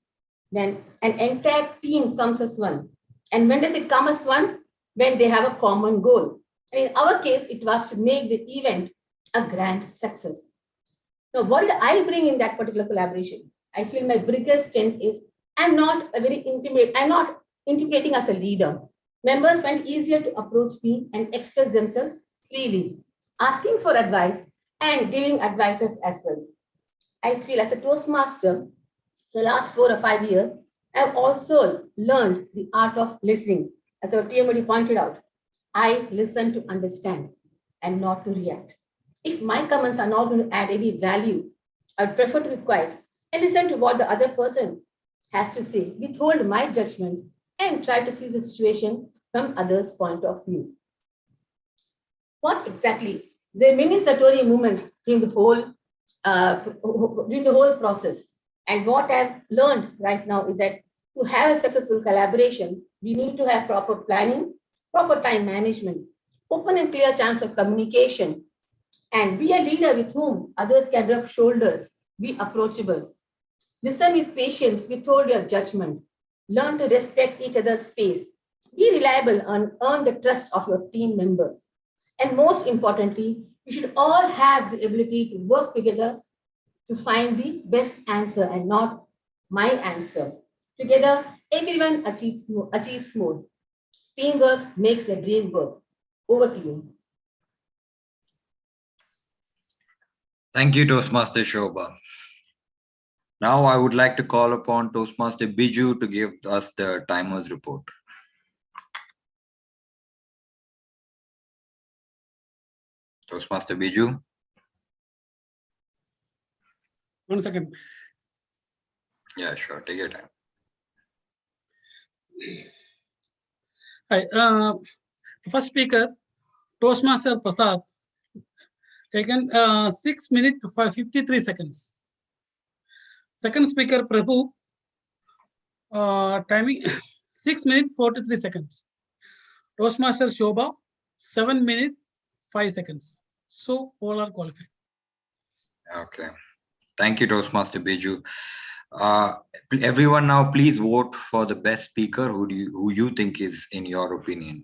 when an entire team comes as one. And when does it come as one? When they have a common goal. And in our case, it was to make the event a grand success. Now, what did I bring in that particular collaboration? I feel my biggest strength is I'm not intimidating as a leader. Members find it easier to approach me and express themselves freely, asking for advice and giving advices as well. I feel as a Toastmaster, the last 4 or 5 years, I've also learned the art of listening. As our TMD pointed out, I listen to understand and not to react. If my comments are not going to add any value, I would prefer to be quiet and listen to what the other person has to say, withhold my judgment, and try to see the situation from others' point of view. What exactly? There are many Satori movements during the whole process. And what I've learned right now is that to have a successful collaboration, we need to have proper planning, proper time management, open and clear chance of communication, and be a leader with whom others can rub shoulders, be approachable. Listen with patience, withhold your judgment. Learn to respect each other's space. Be reliable and earn the trust of your team members. And most importantly, you should all have the ability to work together to find the best answer and not my answer. Together, everyone achieves more. Teamwork makes the dream work. Over to you. Thank you, Toastmaster Shobha. Now I would like to call upon Toastmaster Biju to give us the timers report. Toastmaster Biju. 1 second. Yeah, sure. Take your time. Hi. First speaker, Toastmaster Prasad, taken 6 minutes 53 seconds. Second speaker, Prabhu, timing 6 minutes 43 seconds. Toastmaster Shobha, 7 minutes 5 seconds. So all are qualified. Okay. Thank you, Toastmaster Biju. Everyone now please vote for the best speaker who you think is in your opinion.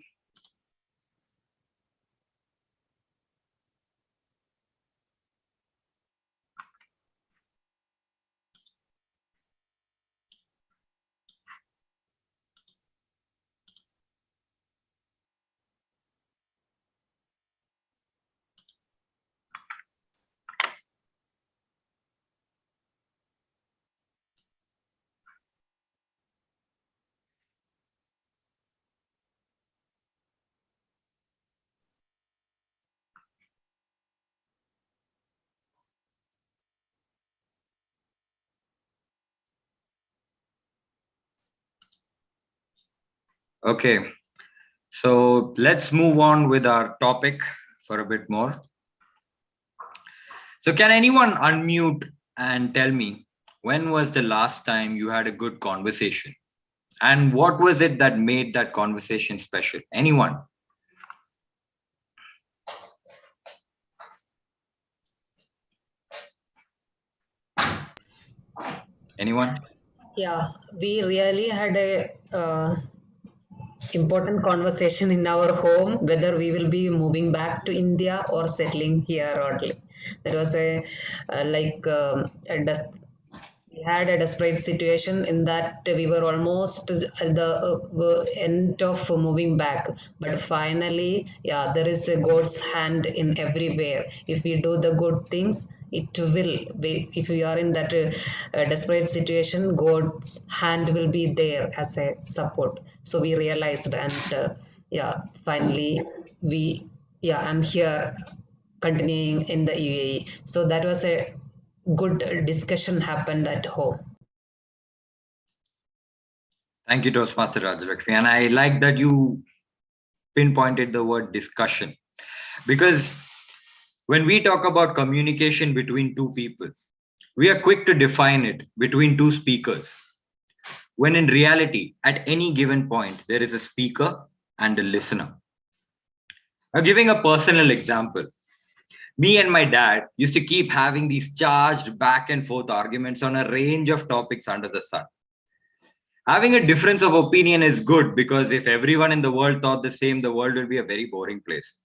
Okay, so let's move on with our topic for a bit more. So can anyone unmute and tell me when was the last time you had a good conversation? And what was it that made that conversation special? Anyone? Anyone? Yeah, we really had a important conversation in our home whether we will be moving back to India or settling here only. There was a we had a desperate situation in that we were almost at the end of moving back, but finally, yeah, there is a God's hand in everywhere. If we do the good things, it will be. If we are in that desperate situation, God's hand will be there as a support. So we realized, and yeah, finally I'm here continuing in the UAE. So that was a good discussion happened at home. Thank you, Toastmaster Rajalakshmi. And I like that you pinpointed the word discussion, because when we talk about communication between two people, we are quick to define it between two speakers, when in reality, at any given point, there is a speaker and a listener. Now, giving a personal example, me and my dad used to keep having these charged back and forth arguments on a range of topics under the sun. Having a difference of opinion is good, because if everyone in the world thought the same, the world will be a very boring place.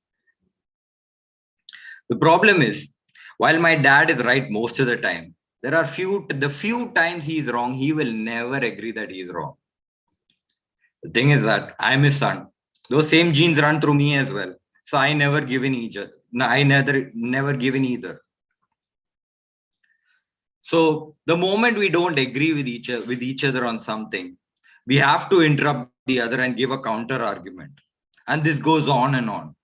The problem is, while my dad is right most of the time, there are the few times he is wrong, he will never agree that he is wrong. The thing is that I'm his son. Those same genes run through me as well. So I never give in either. No, I never give in either. So the moment we don't agree with each other on something, we have to interrupt the other and give a counter argument. And this goes on and on.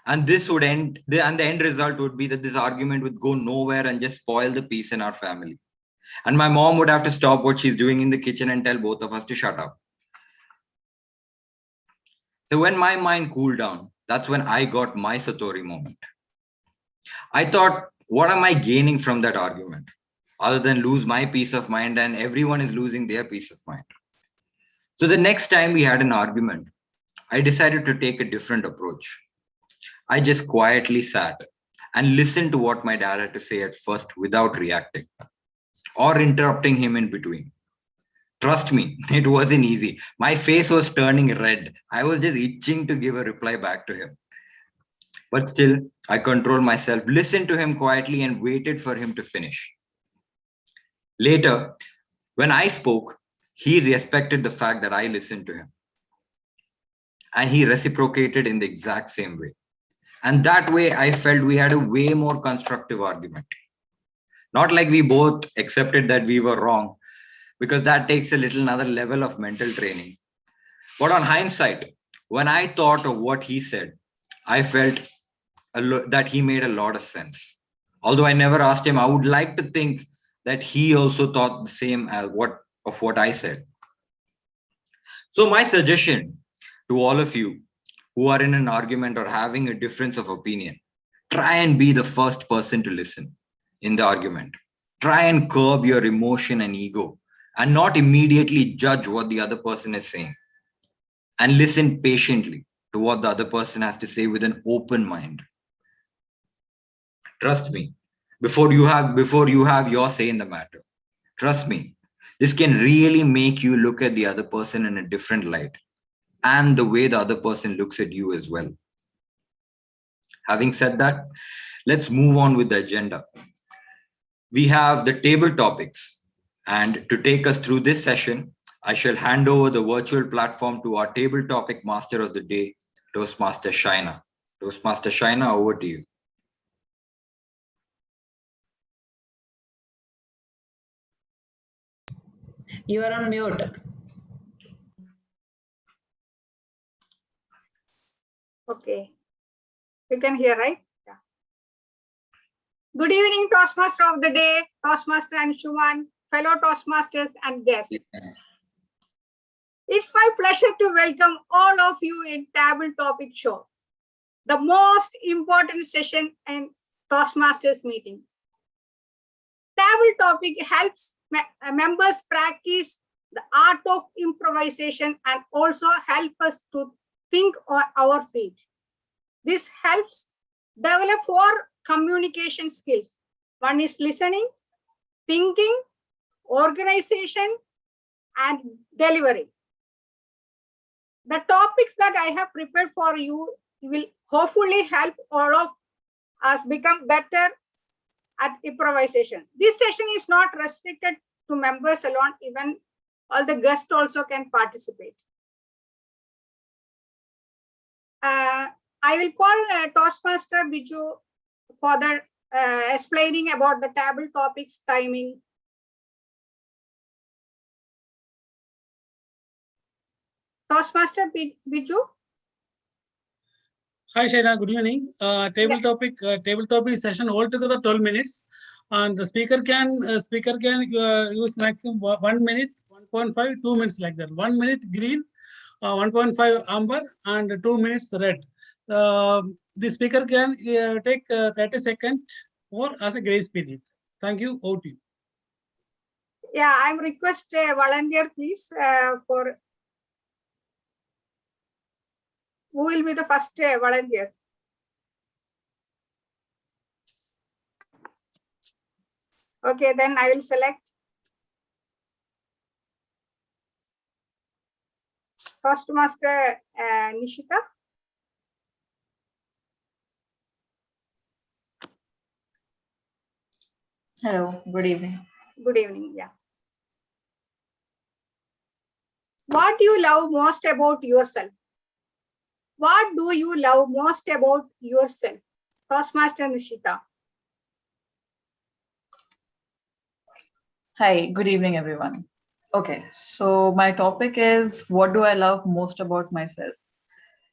And this would end, and the end result would be that this argument would go nowhere and just spoil the peace in our family. And my mom would have to stop what she's doing in the kitchen and tell both of us to shut up. So when my mind cooled down, that's when I got my Satori moment. I thought, what am I gaining from that argument? Other than lose my peace of mind, and everyone is losing their peace of mind. So the next time we had an argument, I decided to take a different approach. I just quietly sat and listened to what my dad had to say at first without reacting or interrupting him in between. Trust me, it wasn't easy. My face was turning red. I was just itching to give a reply back to him. But still, I controlled myself, listened to him quietly, and waited for him to finish. Later, when I spoke, he respected the fact that I listened to him. And he reciprocated in the exact same way. And that way, I felt we had a way more constructive argument. Not like we both accepted that we were wrong, because that takes a little another level of mental training. But on hindsight, when I thought of what he said, I felt that he made a lot of sense. Although I never asked him, I would like to think that he also thought the same of what I said. So my suggestion to all of you who are in an argument or having a difference of opinion, try and be the first person to listen in the argument. Try and curb your emotion and ego and not immediately judge what the other person is saying. And listen patiently to what the other person has to say with an open mind. Trust me, before you have your say in the matter. Trust me, this can really make you look at the other person in a different light and the way the other person looks at you as well. Having said that, let's move on with the agenda. We have the table topics, and to take us through this session, I shall hand over the virtual platform to our table topic master of the day, Toastmaster Shaina. Toastmaster Shaina, over to you. You are on mute. Okay. You can hear, right? Yeah. Good evening, Toastmaster of the day, Toastmaster and Shuman, fellow Toastmasters and guests. It's my pleasure to welcome all of you in Table Topic Show, the most important session in Toastmasters meeting. Table Topic helps members practice the art of improvisation and also help us to think on our feet. This helps develop 4 communication skills. One is listening, thinking, organization, and delivering. The topics that I have prepared for you will hopefully help all of us become better at improvisation. This session is not restricted to members alone, even all the guests also can participate. I will call Toastmaster Biju for the explaining about the table topics timing. Toastmaster Biju. Hi Shaina, good evening. Table topic session altogether 12 minutes, and the speaker can use maximum 1 minute, 1.5, 2 minutes like that. 1 minute green, 1.5 amber, and 2 minutes red. The speaker can take 30 seconds or as a grace period. Thank you. Over to you. Yeah, I'm request a volunteer, please, for who will be the first volunteer. Okay, then I will select Toastmaster Nishita. Hello, good evening. Good evening. Yeah. What do you love most about yourself? What do you love most about yourself? Toastmaster Nishita. Hi, good evening, everyone. Okay, so my topic is what do I love most about myself?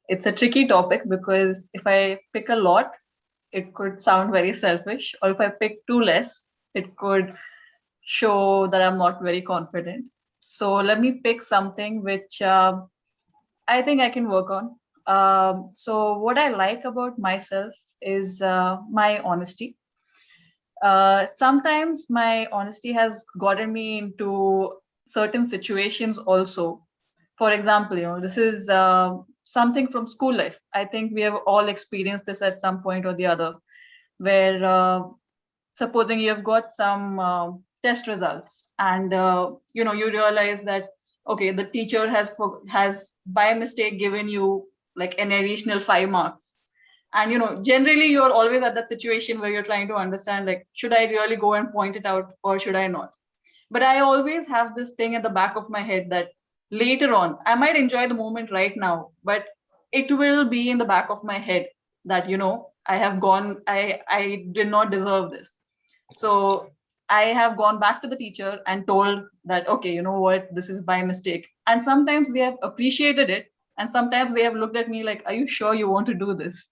It's a tricky topic because if I pick a lot, it could sound very selfish, or if I pick too less, it could show that I'm not very confident. So let me pick something which I think I can work on. So what I like about myself is my honesty. Sometimes my honesty has gotten me into certain situations also. For example, this is something from school life. I think we have all experienced this at some point or the other, where supposing you have got some test results and you realize that okay, the teacher has by mistake given you like an additional 5 marks, and generally you're always at that situation where you're trying to understand, like, should I really go and point it out or should I not? But I always have this thing at the back of my head that later on I might enjoy the moment right now, but it will be in the back of my head that I did not deserve this. So I have gone back to the teacher and told that, okay, you know what, this is by mistake. And sometimes they have appreciated it, and sometimes they have looked at me like, are you sure you want to do this?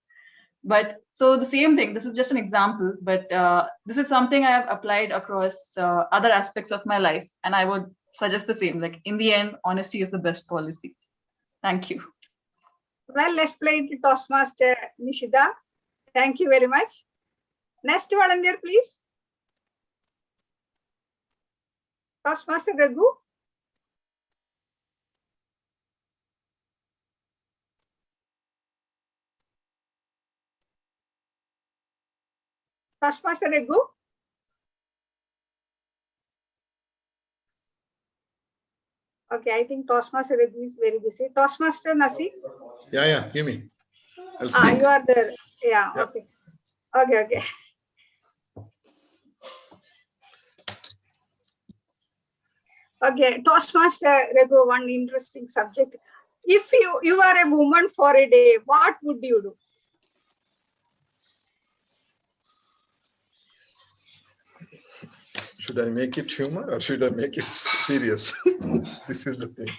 But so the same thing, this is just an example, but this is something I have applied across other aspects of my life. And I would suggest the same, like in the end, honesty is the best policy. Thank you. Well explained, Toastmaster Nishida. Thank you very much. Next volunteer, please. Toastmaster Raghu. Toastmaster Raghu. Okay, I think Toastmaster Raghu is very busy. Toastmaster Nasi. Yeah, give me. You are there. Yeah, okay. Okay. Okay, Toastmaster Raghu, one interesting subject. If you are a woman for a day, what would you do? Should I make it humor or should I make it serious? This is the thing.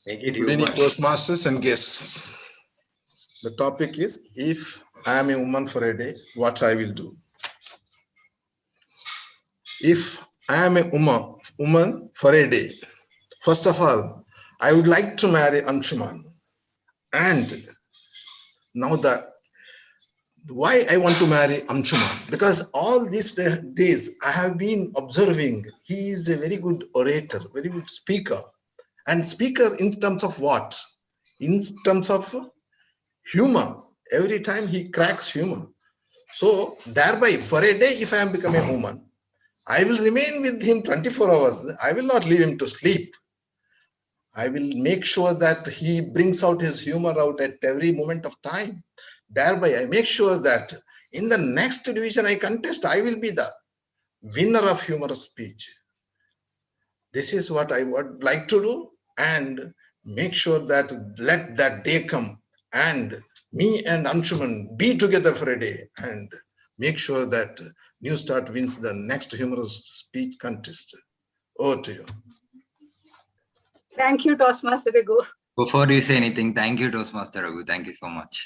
Make it Good evening, humor. Toastmasters and guests. The topic is, if I am a woman for a day, what I will do. If I am a woman for a day, first of all, I would like to marry Anshuman. And now why I want to marry Anshuman? Because all these days I have been observing he is a very good orator, very good speaker. And speaker in terms of what? In terms of humor. Every time he cracks humor. So thereby, for a day, if I am becoming a woman, I will remain with him 24 hours. I will not leave him to sleep. I will make sure that he brings out his humor out at every moment of time. Thereby, I make sure that in the next division I contest, I will be the winner of humorous speech. This is what I would like to do, and make sure that let that day come and me and Anshuman be together for a day and make sure that Newstart wins the next humorous speech contest. Over to you. Thank you, Toastmaster Raghu. Before you say anything, thank you, Toastmaster Raghu. Thank you so much.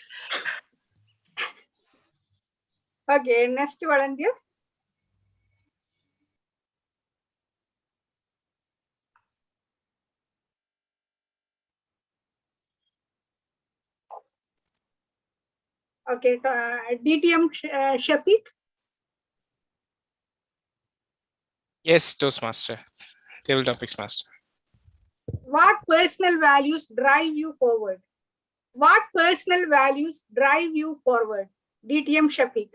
Okay, next volunteer. Okay, DTM Shafiq. Yes, Toastmaster. Table topics master. What personal values drive you forward? What personal values drive you forward? DTM Shafiq.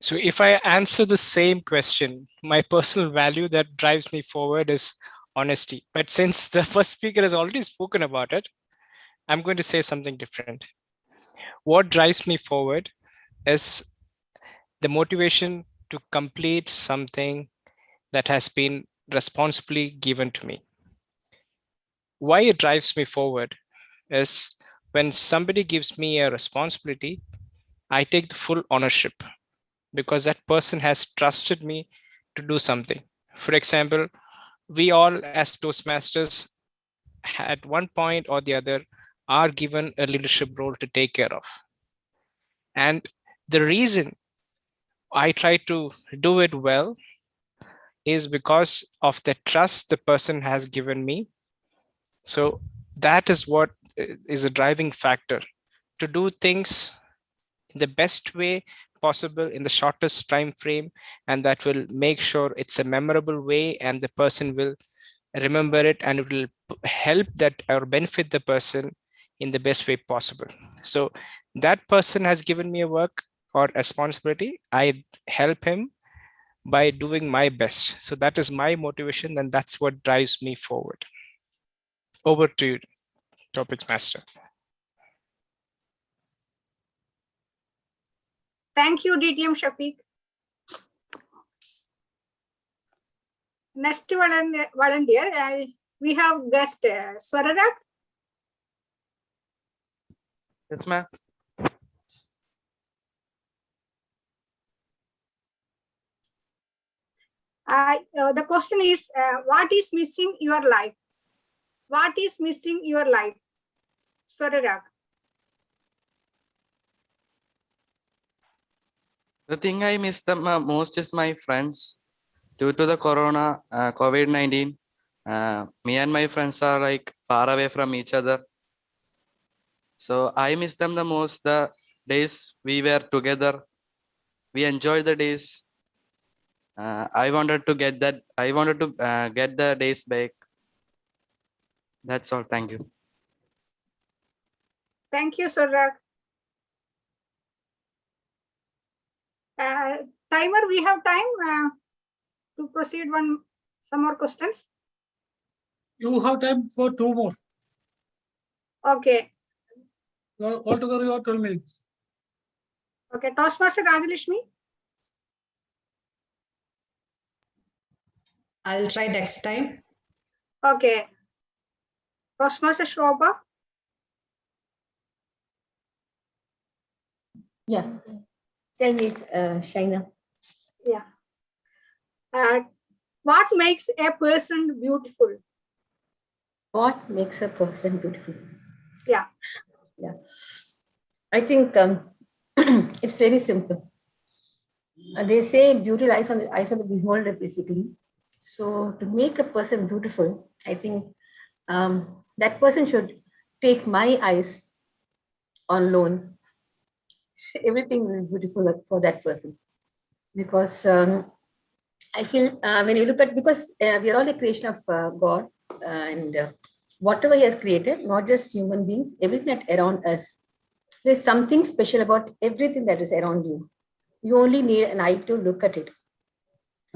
So if I answer the same question, my personal value that drives me forward is honesty. But since the first speaker has already spoken about it, I'm going to say something different. What drives me forward is the motivation to complete something that has been responsibly given to me. Why it drives me forward is when somebody gives me a responsibility, I take the full ownership because that person has trusted me to do something. For example, we all as Toastmasters at one point or the other are given a leadership role to take care of. And the reason I try to do it well is because of the trust the person has given me. So that is what is a driving factor to do things in the best way possible in the shortest time frame, and that will make sure it's a memorable way and the person will remember it and it will help that or benefit the person in the best way possible. So that person has given me a work or responsibility. I help him by doing my best. So that is my motivation, and that's what drives me forward. Over to you, Topics Master. Thank you, DTM Shafiq. Next volunteer, we have guest Swararak. Yes, ma'am. The question is, what is missing your life? What is missing your life? Swararak. The thing I miss the most is my friends. Due to the corona, COVID-19, me and my friends are like far away from each other. So I miss them the most. The days we were together, we enjoyed the days. I wanted to get that. I wanted to get the days back. That's all. Thank you. Thank you, Swararak. Timer, we have time to proceed some more questions. You have time for 2 more. Okay. Altogether, you have 12 minutes. Okay, Toastmaster Rajalakshmi. I'll try next time. Okay. Toastmaster Shobha. Yeah. Tell me, Shaina. Yeah. What makes a person beautiful? What makes a person beautiful? Yeah. Yeah. I think it's very simple. They say beauty lies on the eyes of the beholder, basically. So to make a person beautiful, I think that person should take my eyes on loan. Everything will be beautiful for that person. Because I feel when you look at, because we are all a creation of God, and whatever He has created, not just human beings, everything that around us, there's something special about everything that is around you. You only need an eye to look at it.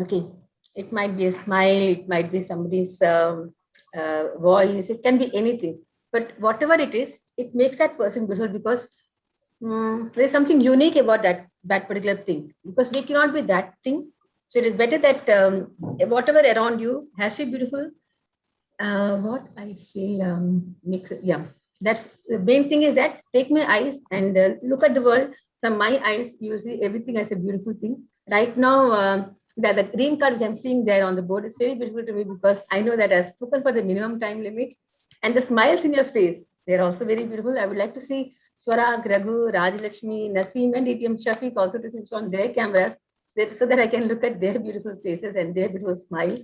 Okay, it might be a smile, it might be somebody's voice, it can be anything. But whatever it is, it makes that person beautiful because there's something unique about that particular thing. Because we cannot be that thing. So it is better that whatever around you has to be beautiful. What I feel makes it, yeah. That's the main thing, is that take my eyes and look at the world from my eyes. You will see everything as a beautiful thing. Right now, the green card which I'm seeing there on the board is very beautiful to me because I know that I've spoken for the minimum time limit, and the smiles in your face, they're also very beautiful. I would like to see Swara, Raghu, Rajalakshmi, Naseem, and DTM Shafiq also to switch on their cameras so that I can look at their beautiful faces and their beautiful smiles.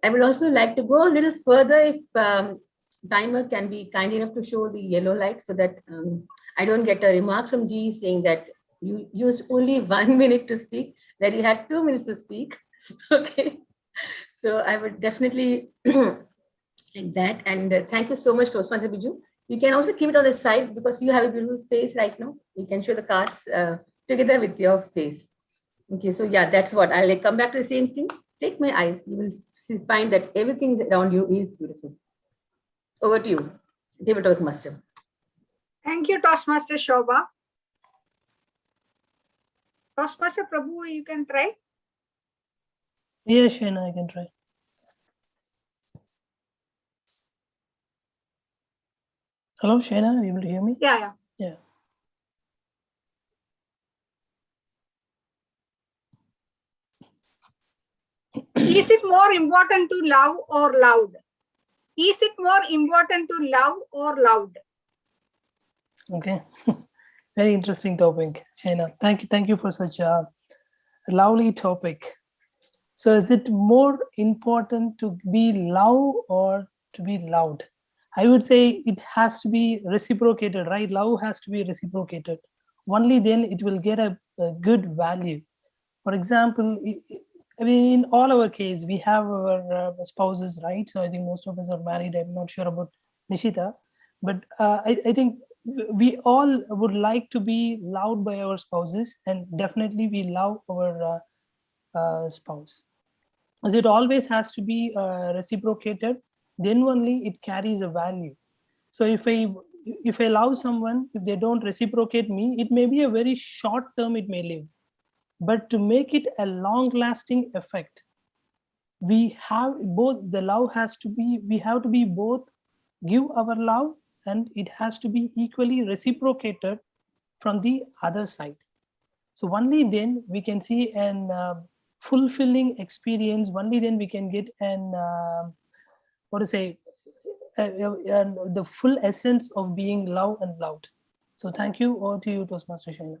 I would also like to go a little further if timer can be kind enough to show the yellow light so that I don't get a remark from G saying that you used only 1 minute to speak, that you had 2 minutes to speak. Okay. So I would definitely like that. And thank you so much, Toastmaster Biju. You can also keep it on the side because you have a beautiful face right now. You can show the cards together with your face. Okay, so yeah, that's what I'll come back to the same thing. Take my eyes. You will find that everything around you is beautiful. Over to you, David Master. Thank you, Toastmaster Shobha. Toastmaster Prabhu, you can try. Yeah, Shaina, I can try. Hello, Shaina, are you able to hear me? Yeah. Yeah. Is it more important to love or loud? Is it more important to love or loud? Okay. Very interesting topic, Shaina. Thank you for such a lovely topic. So is it more important to be loud or to be loud? I would say it has to be reciprocated, right? Love has to be reciprocated. Only then it will get a good value. For example, I mean, in all our case, we have our spouses, right? So I think most of us are married. I'm not sure about Nishita, but I think we all would like to be loved by our spouses, and definitely we love our spouse. As it always has to be reciprocated, then only it carries a value. So if I love someone, if they don't reciprocate me, it may be a very short term, it may live, but to make it a long lasting effect, we have both, the love has to be, we have to be both give our love, and it has to be equally reciprocated from the other side. So only then we can see an fulfilling experience. Only then we can get an what to say, the full essence of being loved and loved. So thank you. Over to you, Toastmaster Shaina.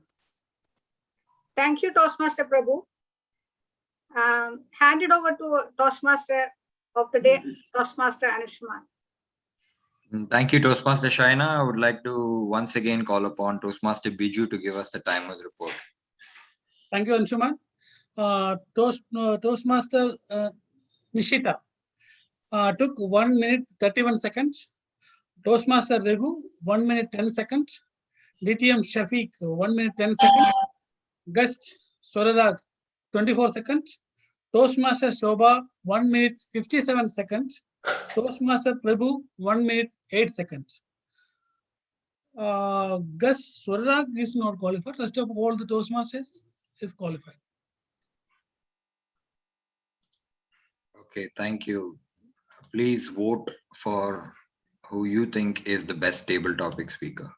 Thank you, Toastmaster Prabhu. Hand it over to Toastmaster of the day, Toastmaster Anushman. Thank you, Toastmaster Shaina. I would like to once again call upon Toastmaster Biju to give us the timer's report. Thank you, Anshuman. Toastmaster Nishita took 1 minute 31 seconds. Toastmaster Raghu, 1 minute 10 seconds. DTM Shafiq, 1 minute 10 seconds. Guest Swararag, 24 seconds. Toastmaster Shobha, 1 minute 57 seconds. Toastmaster Prabhu, 1 minute 8 seconds. Gus Swararag is not qualified. Rest of all the Toastmasters is qualified. Okay, thank you. Please vote for who you think is the best table topic speaker.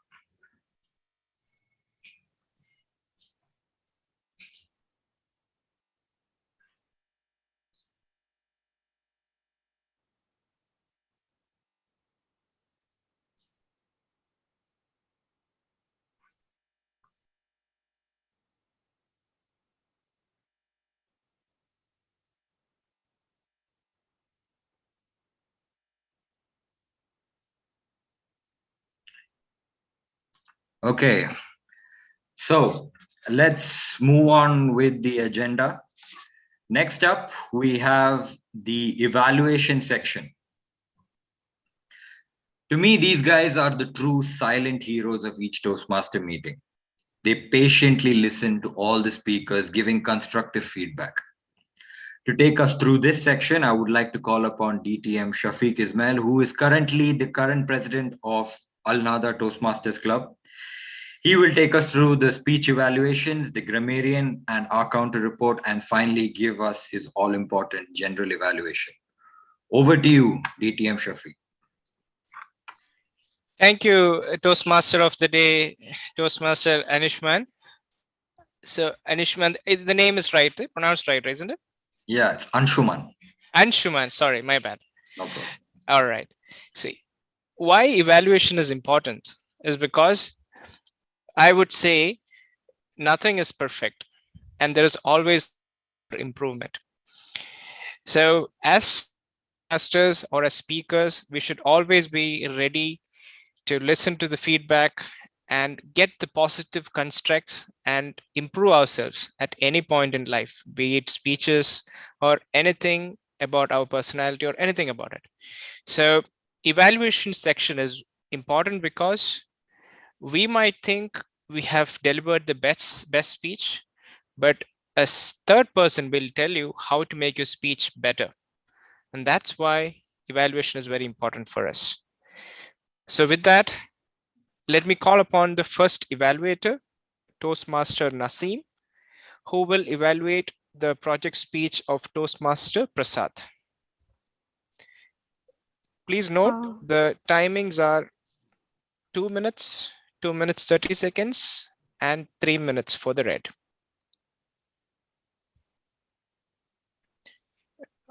Okay, so let's move on with the agenda. Next up, we have the evaluation section. To me, these guys are the true silent heroes of each Toastmaster meeting. They patiently listen to all the speakers, giving constructive feedback. To take us through this section, I would like to call upon DTM Shafiq Ismail, who is currently the current president of Al Nada Toastmasters Club. He will take us through the speech evaluations, the grammarian and our counter report, and finally give us his all-important general evaluation. Over to you, DTM Shafiq. Thank you, Toastmaster of the day, Toastmaster Anishman. So Anishman, the name is right, pronounced right, isn't it? Yeah, it's Anshuman. Anshuman, sorry, my bad. No problem. All right. See, why evaluation is important is because I would say nothing is perfect and there is always improvement. So as masters or as speakers, we should always be ready to listen to the feedback and get the positive constructs and improve ourselves at any point in life, be it speeches or anything about our personality or anything about it. So evaluation section is important because we might think we have delivered the best speech, but a third person will tell you how to make your speech better. And that's why evaluation is very important for us. So with that, let me call upon the first evaluator, Toastmaster Naseem, who will evaluate the project speech of Toastmaster Prasad. Please note the timings are 2 minutes, 2 minutes 30 seconds, and 3 minutes for the red.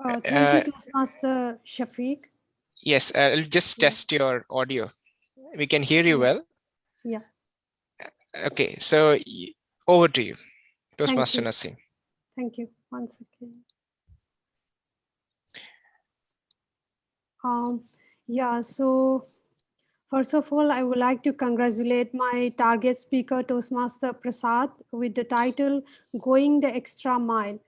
Thank you, Toastmaster Shafiq. Yes, I'll just test your audio. We can hear you well. Yeah. Okay, so over to you, Toastmaster Thank you. Naseem. Thank you. 1 second. Yeah, so first of all, I would like to congratulate my target speaker, Toastmaster Prasad, with the title, Going the Extra Mile.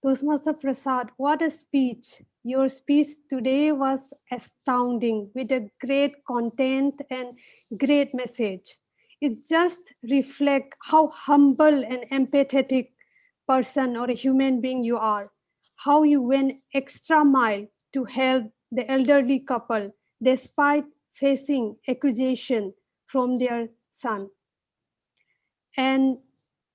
Toastmaster Prasad, what a speech. Your speech today was astounding with a great content and great message. It just reflects how humble and empathetic person or a human being you are, how you went extra mile to help the elderly couple despite facing accusation from their son. And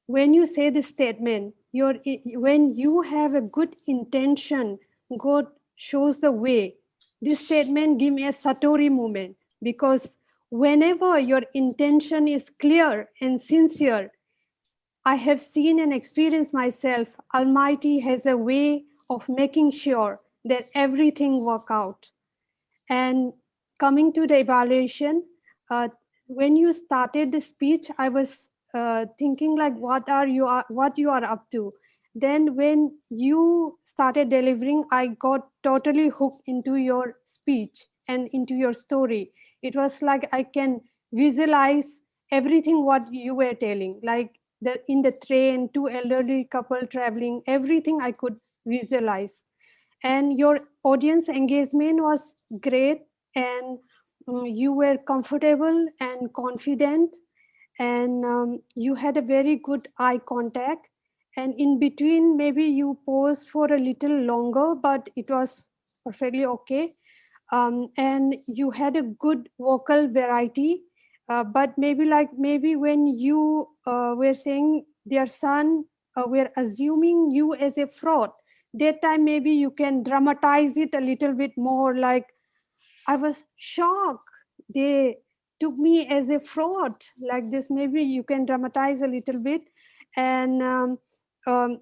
when you say this statement, when you have a good intention, God shows the way. This statement gives me a Satori moment, because whenever your intention is clear and sincere, I have seen and experienced myself, Almighty has a way of making sure that everything work out. And coming to the evaluation, when you started the speech, I was thinking like, what you are up to. Then when you started delivering, I got totally hooked into your speech and into your story. It was like I can visualize everything what you were telling, like in the train, two elderly couple traveling, everything I could visualize. And your audience engagement was great, and you were comfortable and confident, and you had a very good eye contact, and in between maybe you paused for a little longer, but it was perfectly okay. And you had a good vocal variety, but maybe when you were saying their son were assuming you as a fraud, that time maybe you can dramatize it a little bit more, like, I was shocked they took me as a fraud, like this. Maybe you can dramatize a little bit. And um,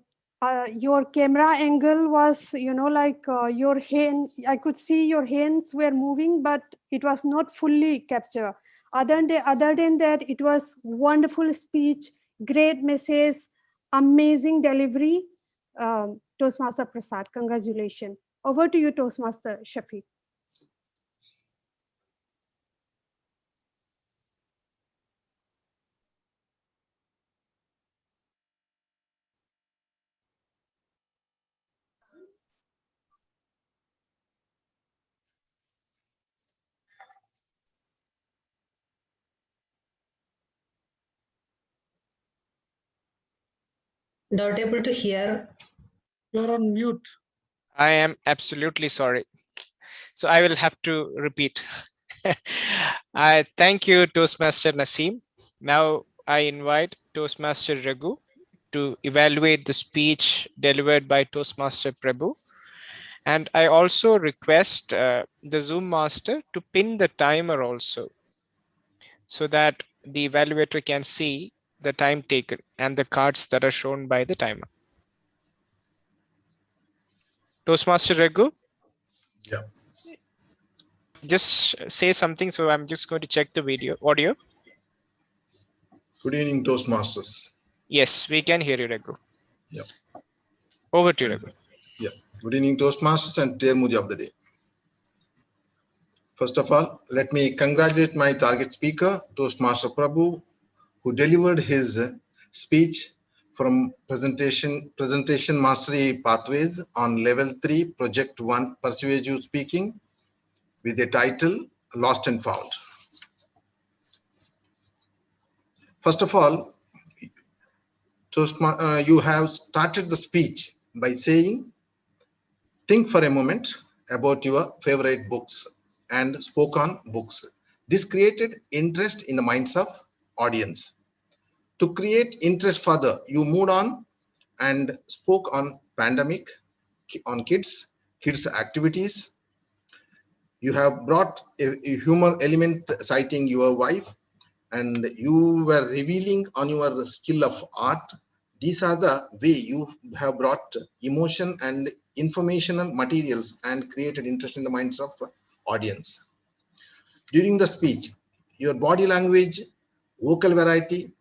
your camera angle was, like your hand, I could see your hands were moving, but it was not fully captured. Other than that, it was wonderful speech, great message, amazing delivery. Toastmaster Prasad, congratulations. Over to you, Toastmaster Shafiq. Not able to hear. You're on mute. I am absolutely sorry. So I will have to repeat. I thank you, Toastmaster Naseem. Now I invite Toastmaster Raghu to evaluate the speech delivered by Toastmaster Prabhu. And I also request the Zoom master to pin the timer also, so that the evaluator can see the time taken and the cards that are shown by the timer. Toastmaster Raghu? Yeah. Just say something, so I'm just going to check the audio. Good evening, Toastmasters. Yes, we can hear you, Raghu. Yeah. Over to you, Raghu. Yeah. Good evening, Toastmasters and Dear Muji of the day. First of all, let me congratulate my target speaker, Toastmaster Prabhu, who delivered his speech from presentation mastery pathways on level 3 project 1 persuasive speaking with the title Lost and Found. First of all, you have started the speech by saying, think for a moment about your favorite books and spoke on books. This created interest in the minds of audience. To create interest further, you moved on and spoke on pandemic, on kids activities. You have brought a humor element citing your wife, and you were revealing on your skill of art. These are the way you have brought emotion and informational materials and created interest in the minds of audience. During the speech, your body language, vocal variety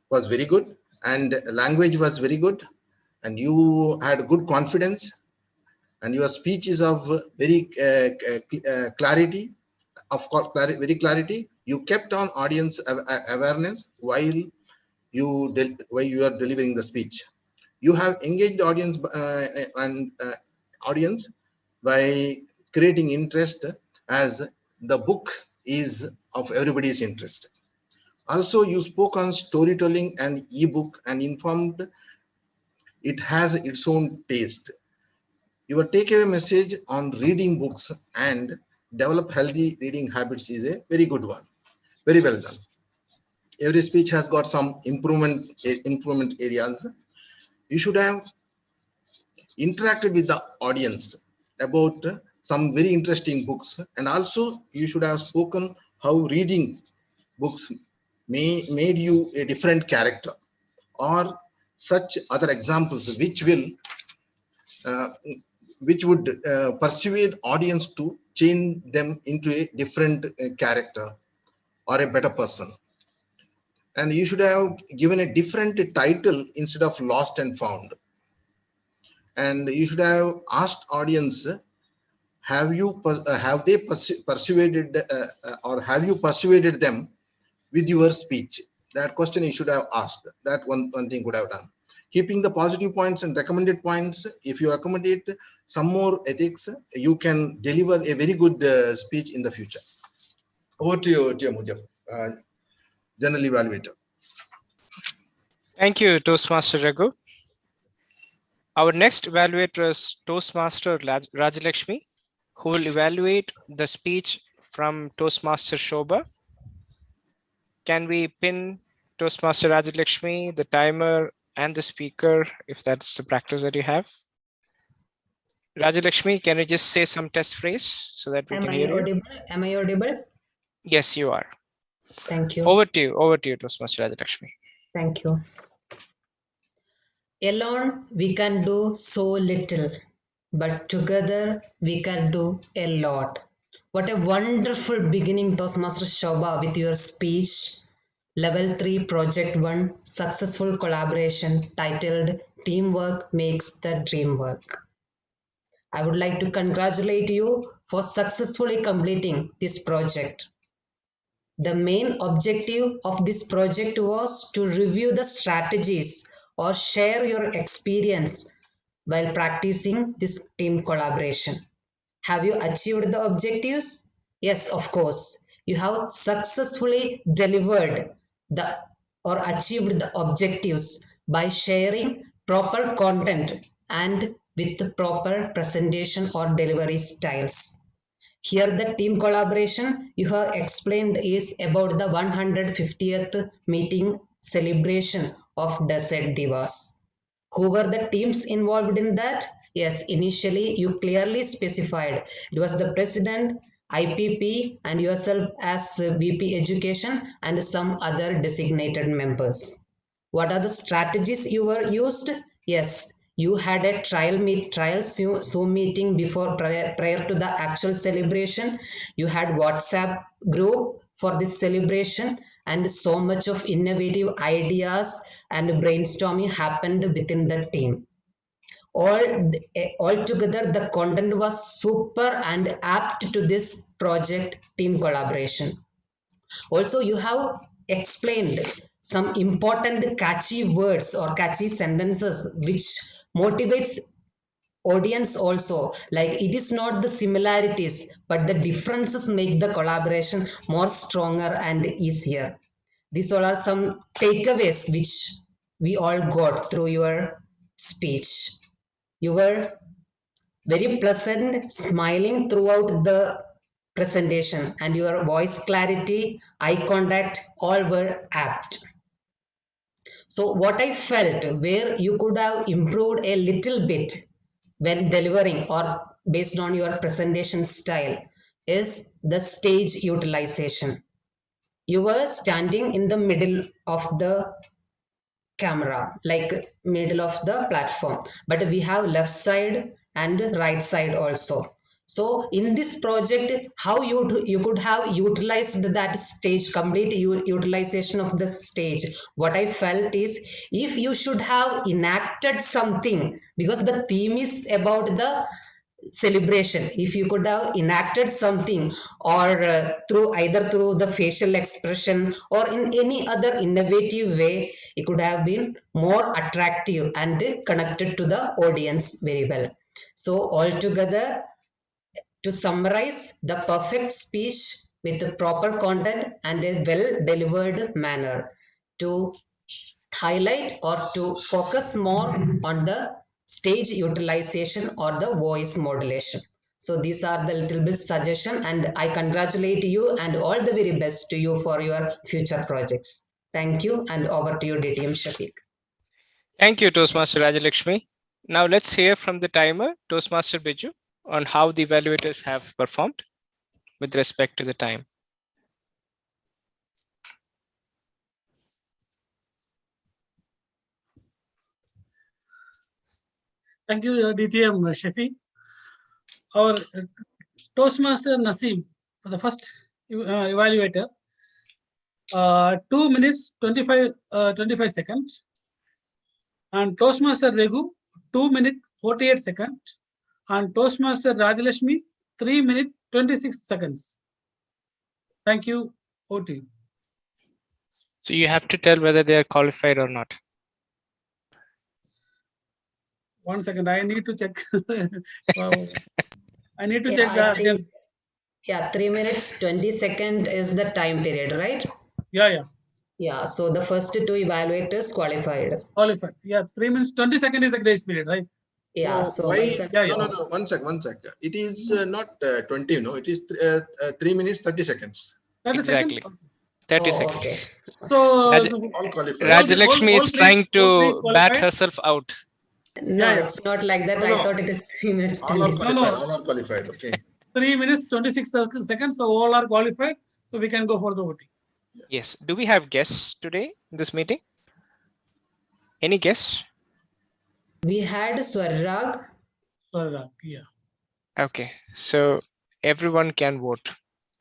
was very good, and language was very good, and you had good confidence, and your speech is of very clarity, of course, very clarity. You kept on audience awareness while you are delivering the speech. You have engaged the audience audience by creating interest, as the book is of everybody's interest. Also, you spoke on storytelling and ebook and informed it has its own taste. Your takeaway message on reading books and develop healthy reading habits is a very good one. Very well done. Every speech has got some improvement areas. You should have interacted with the audience about some very interesting books, and also you should have spoken how reading books made you a different character, or such other examples which would persuade audience to change them into a different character or a better person. And you should have given a different title instead of lost and found. And you should have asked audience, have they persuaded or have you persuaded them with your speech? That question you should have asked. That one thing could have done. Keeping the positive points and recommended points, if you accommodate some more ethics, you can deliver a very good speech in the future. Over to you, Mujab, General Evaluator. Thank you, Toastmaster Raghu. Our next evaluator is Toastmaster Rajalakshmi, who will evaluate the speech from Toastmaster Shobha. Can we pin Toastmaster Rajalakshmi, the timer, and the speaker, if that's the practice that you have? Rajalakshmi, can you just say some test phrase so that we can hear you? Am I audible? Yes, you are. Thank you. Over to you, Toastmaster Rajalakshmi. Thank you. Alone, we can do so little, but together we can do a lot. What a wonderful beginning, Toastmaster Shobha, with your speech. Level 3, Project 1, Successful Collaboration, titled Teamwork Makes the Dream Work. I would like to congratulate you for successfully completing this project. The main objective of this project was to review the strategies or share your experience while practicing this team collaboration. Have you achieved the objectives? Yes, of course. You have successfully delivered or achieved the objectives by sharing proper content and with the proper presentation or delivery styles. Here the team collaboration you have explained is about the 150th meeting celebration of Desert Divas. Who were the teams involved in that? Yes, initially you clearly specified it was the president, IPP, and yourself as VP Education and some other designated members. What are the strategies you were used? Yes, you had a trial Zoom meeting before prior to the actual celebration. You had WhatsApp group for this celebration, and so much of innovative ideas and brainstorming happened within the team. Altogether, the content was super and apt to this project team collaboration. Also, you have explained some important catchy words or catchy sentences which motivates audience also. Like, it is not the similarities but the differences make the collaboration more stronger and easier. These all are some takeaways which we all got through your speech. You were very pleasant, smiling throughout the presentation, and your voice clarity, eye contact, all were apt. So what I felt where you could have improved a little bit when delivering or based on your presentation style is the stage utilization. You were standing in the middle of the camera, like middle of the platform, but we have left side and right side also. So in this project, how you could have utilized that stage, complete utilization of the stage. What I felt is, if you should have enacted something, because the theme is about the celebration, if you could have enacted something, or through either through the facial expression or in any other innovative way, it could have been more attractive and connected to the audience very well. So altogether, to summarize, the perfect speech with the proper content and a well delivered manner, to highlight or to focus more on the stage utilization or the voice modulation. So these are the little bit suggestion, and I congratulate you and all the very best to you for your future projects. Thank you, and over to you, DTM Shafiq. Thank you, Toastmaster Rajalakshmi. Now let's hear from the timer, Toastmaster Biju, on how the evaluators have performed with respect to the time. Thank you, DTM Shafi. Our Toastmaster Naseem, for the first evaluator, 2 minutes 25 seconds, and Toastmaster Regu 2 minutes 48 seconds, and Toastmaster Rajalakshmi 3 minutes 26 seconds. Thank you, OT. So you have to tell whether they are qualified or not. 1 second, I need to check. Wow. I need to Yeah, check I the. think, yeah, 3 minutes 20 seconds is the time period, right? Yeah. Yeah, so the first two evaluators qualified. Qualified. Yeah, 3 minutes 20 seconds is a grace period, right? Yeah, so so why? Yeah. No. 1 sec. It is not 20. No, it is 3 minutes 30 seconds. 30 exactly. seconds? 30 Oh, seconds. okay. So all qualified. Rajalakshmi is trying to bat herself out. No, it's not like that. I thought it is 3 minutes. All are qualified. All are qualified. Okay. 3 minutes 26 seconds. So all are qualified. So we can go for the voting. Yes. Do we have guests today in this meeting? Any guests? We had Swarrag. Swarrag, yeah. Okay. So everyone can vote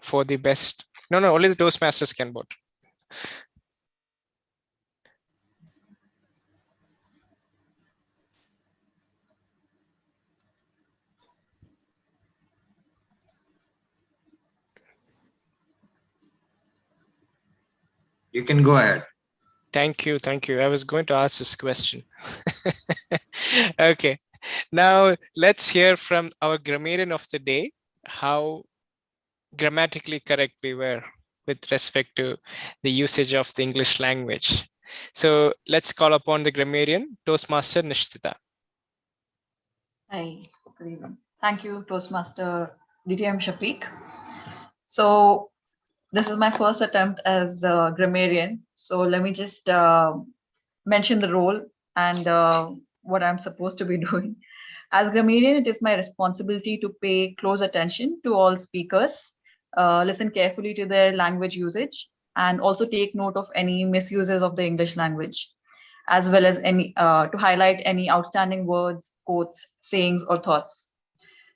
for the best. No, only the Toastmasters can vote. You can go ahead. Thank you. I was going to ask this question. Okay. Now let's hear from our grammarian of the day, how grammatically correct we were with respect to the usage of the English language. So let's call upon the grammarian, Toastmaster Nishtita. Hi, good evening. Thank you, Toastmaster DTM Shafiq. So this is my first attempt as a grammarian. So let me just mention the role and what I'm supposed to be doing. As grammarian, it is my responsibility to pay close attention to all speakers, listen carefully to their language usage, and also take note of any misuses of the English language, as well as any to highlight any outstanding words, quotes, sayings, or thoughts.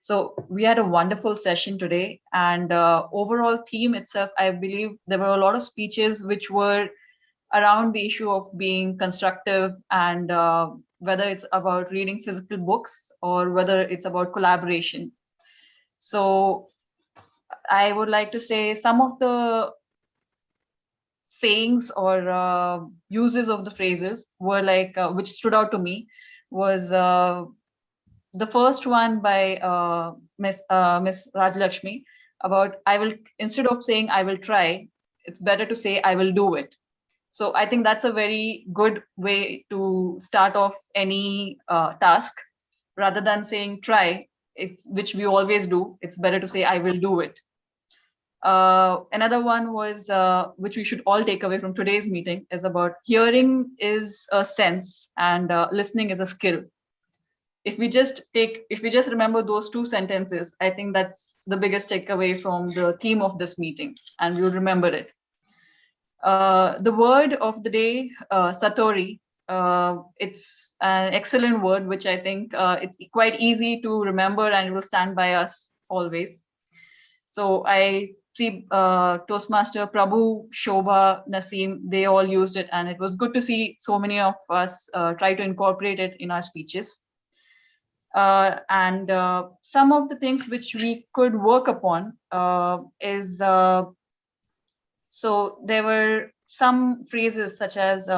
So we had a wonderful session today, and overall theme itself, I believe there were a lot of speeches which were around the issue of being constructive, and whether it's about reading physical books or whether it's about collaboration. So I would like to say some of the sayings or uses of the phrases were like, which stood out to me was the first one by Miss Rajalakshmi about I will, instead of saying I will try, it's better to say I will do it. So I think that's a very good way to start off any task, rather than saying try, which we always do. It's better to say I will do it. Another one was, which we should all take away from today's meeting, is about hearing is a sense and listening is a skill. If we just remember those two sentences, I think that's the biggest takeaway from the theme of this meeting, and we would remember it. The word of the day, Satori, it's an excellent word, which I think it's quite easy to remember and it will stand by us always. So I see Toastmaster Prabhu, Shobha, Naseem, they all used it, and it was good to see so many of us try to incorporate it in our speeches. And some of the things which we could work upon is, so there were some phrases such as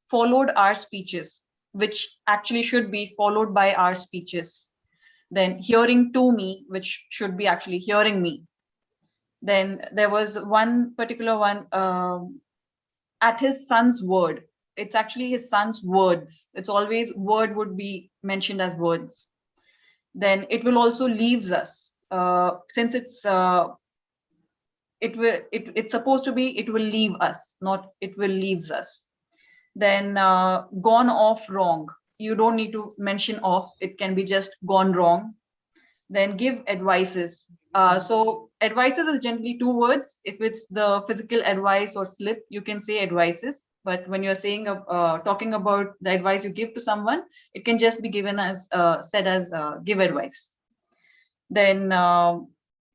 followed our speeches, which actually should be followed by our speeches. Then hearing to me, which should be actually hearing me. Then there was one particular one, at his son's word. It's actually his son's words. It's always word would be mentioned as words. Then it will also leaves us, since it's it's supposed to be it will leave us, not it will leaves us. Then gone off wrong. You don't need to mention off. It can be just gone wrong. Then give advices. So advices is generally two words. If it's the physical advice or slip, you can say advices. But when you're saying talking about the advice you give to someone, it can just be given as said as give advice. Then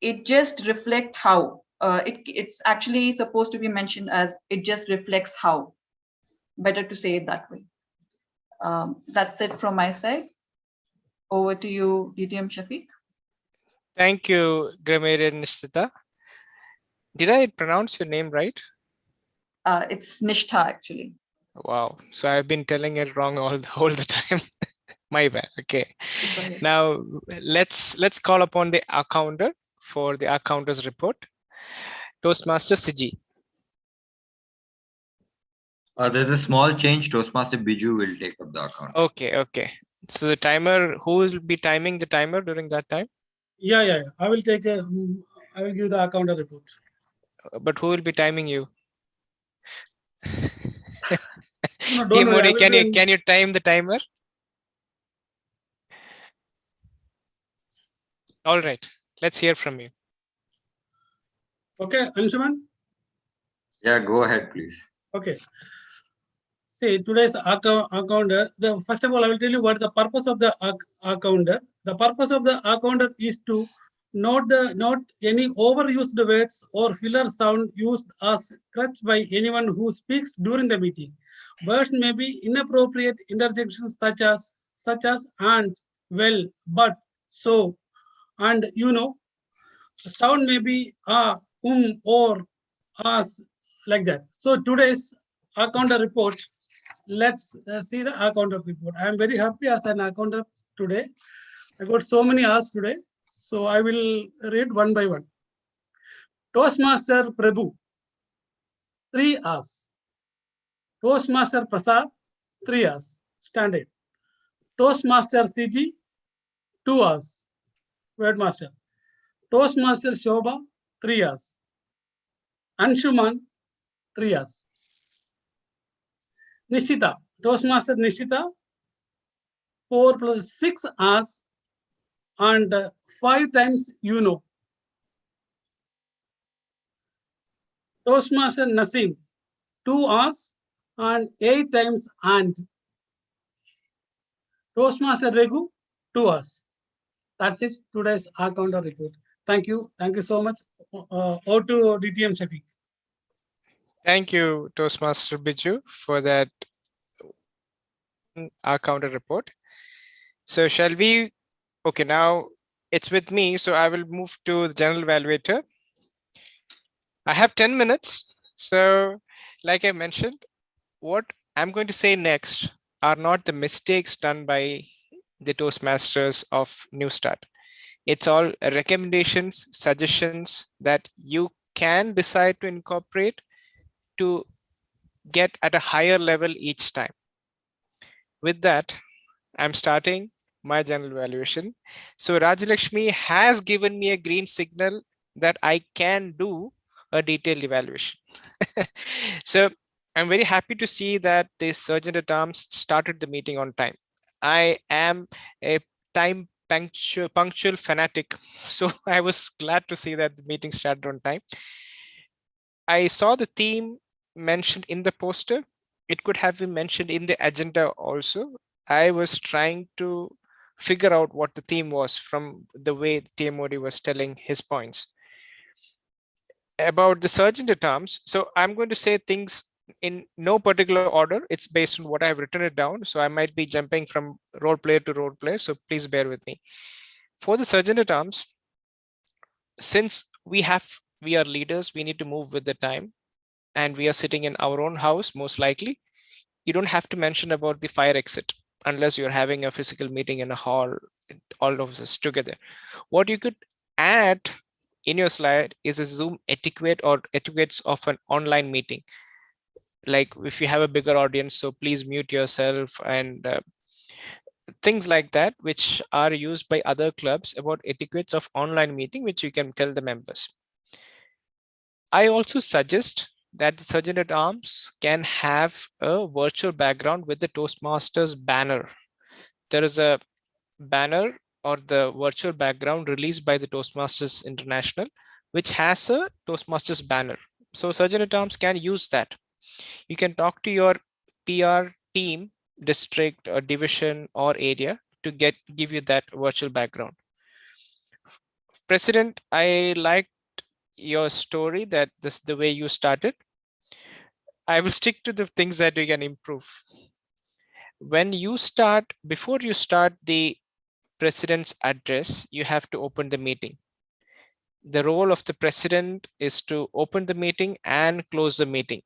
it just reflect how. It's actually supposed to be mentioned as it just reflects how. Better to say it that way. That's it from my side. Over to you, DTM Shafiq. Thank you, Grammarian Nishtita. Did I pronounce your name right? It's Nishtha, actually. Wow. So I've been telling it wrong all the time. My bad. Okay. Now let's call upon the accounter for the accounter's report. Toastmaster Siji. There's a small change. Toastmaster Biju will take up the account. Okay, okay. So the timer, who will be timing the timer during that time? Yeah. I will take I will give the accounter report. But who will be timing you? No, don't Team worry, Modi, can you time the timer? All right, let's hear from you. Okay, Anshuman? Yeah, go ahead, please. Okay. See, today's accounter, first of all, I will tell you what the purpose of the accounter. The purpose of the accounter is to note any overused words or filler sound used as crutch by anyone who speaks during the meeting. Words may be inappropriate interjections such as and, well, but, so, and you know. Sound may be or as, like that. So today's accountant report, let's see the accountant report. I am very happy as an accountant today. I got so many hours today. So I will read one by one. Toastmaster Prabhu, 3 hours. Toastmaster Prasad, 3 hours. Standard. Toastmaster CG, 2 hours. Wordmaster. Toastmaster Shobha, 3 hours. Anshuman, 3 hours. Nishita, Toastmaster Nishita, 4 plus 6 hours and 5 times you know. Toastmaster Naseem, 2 hours and 8 times and. Toastmaster Regu, 2 hours. That's it, today's accountant report. Thank you so much. Over to DTM Shafiq. Thank you, Toastmaster Biju, for that accountant report. So shall we? Okay, now it's with me, so I will move to the general evaluator. I have 10 minutes. So like I mentioned, what I'm going to say next are not the mistakes done by the Toastmasters of Newstart. It's all recommendations, suggestions that you can decide to incorporate to get at a higher level each time. With that, I'm starting my general evaluation. So Rajalakshmi has given me a green signal that I can do a detailed evaluation. So I'm very happy to see that the Sergeant at Arms started the meeting on time. I am a time punctual fanatic, so I was glad to see that the meeting started on time. I saw the theme mentioned in the poster. It could have been mentioned in the agenda also. I was trying to figure out what the theme was from the way TMOD was telling his points. About the Sergeant at Arms, so I'm going to say things in no particular order. It's based on what I've written it down. So I might be jumping from role player to role player. So please bear with me. For the Sergeant at Arms, since we are leaders, we need to move with the time, and we are sitting in our own house, most likely, you don't have to mention about the fire exit unless you're having a physical meeting in a hall, all of us together. What you could add in your slide is a Zoom etiquette or etiquettes of an online meeting. Like if you have a bigger audience, so please mute yourself, and things like that, which are used by other clubs about etiquettes of online meeting, which you can tell the members. I also suggest that the Sergeant at Arms can have a virtual background with the Toastmasters banner. There is a banner or the virtual background released by the Toastmasters International, which has a Toastmasters banner. So Sergeant at Arms can use that. You can talk to your PR team, district or division or area to give you that virtual background. President, I liked your story, that this the way you started. I will stick to the things that you can improve. When you start, before you start the president's address, you have to open the meeting. The role of the president is to open the meeting and close the meeting,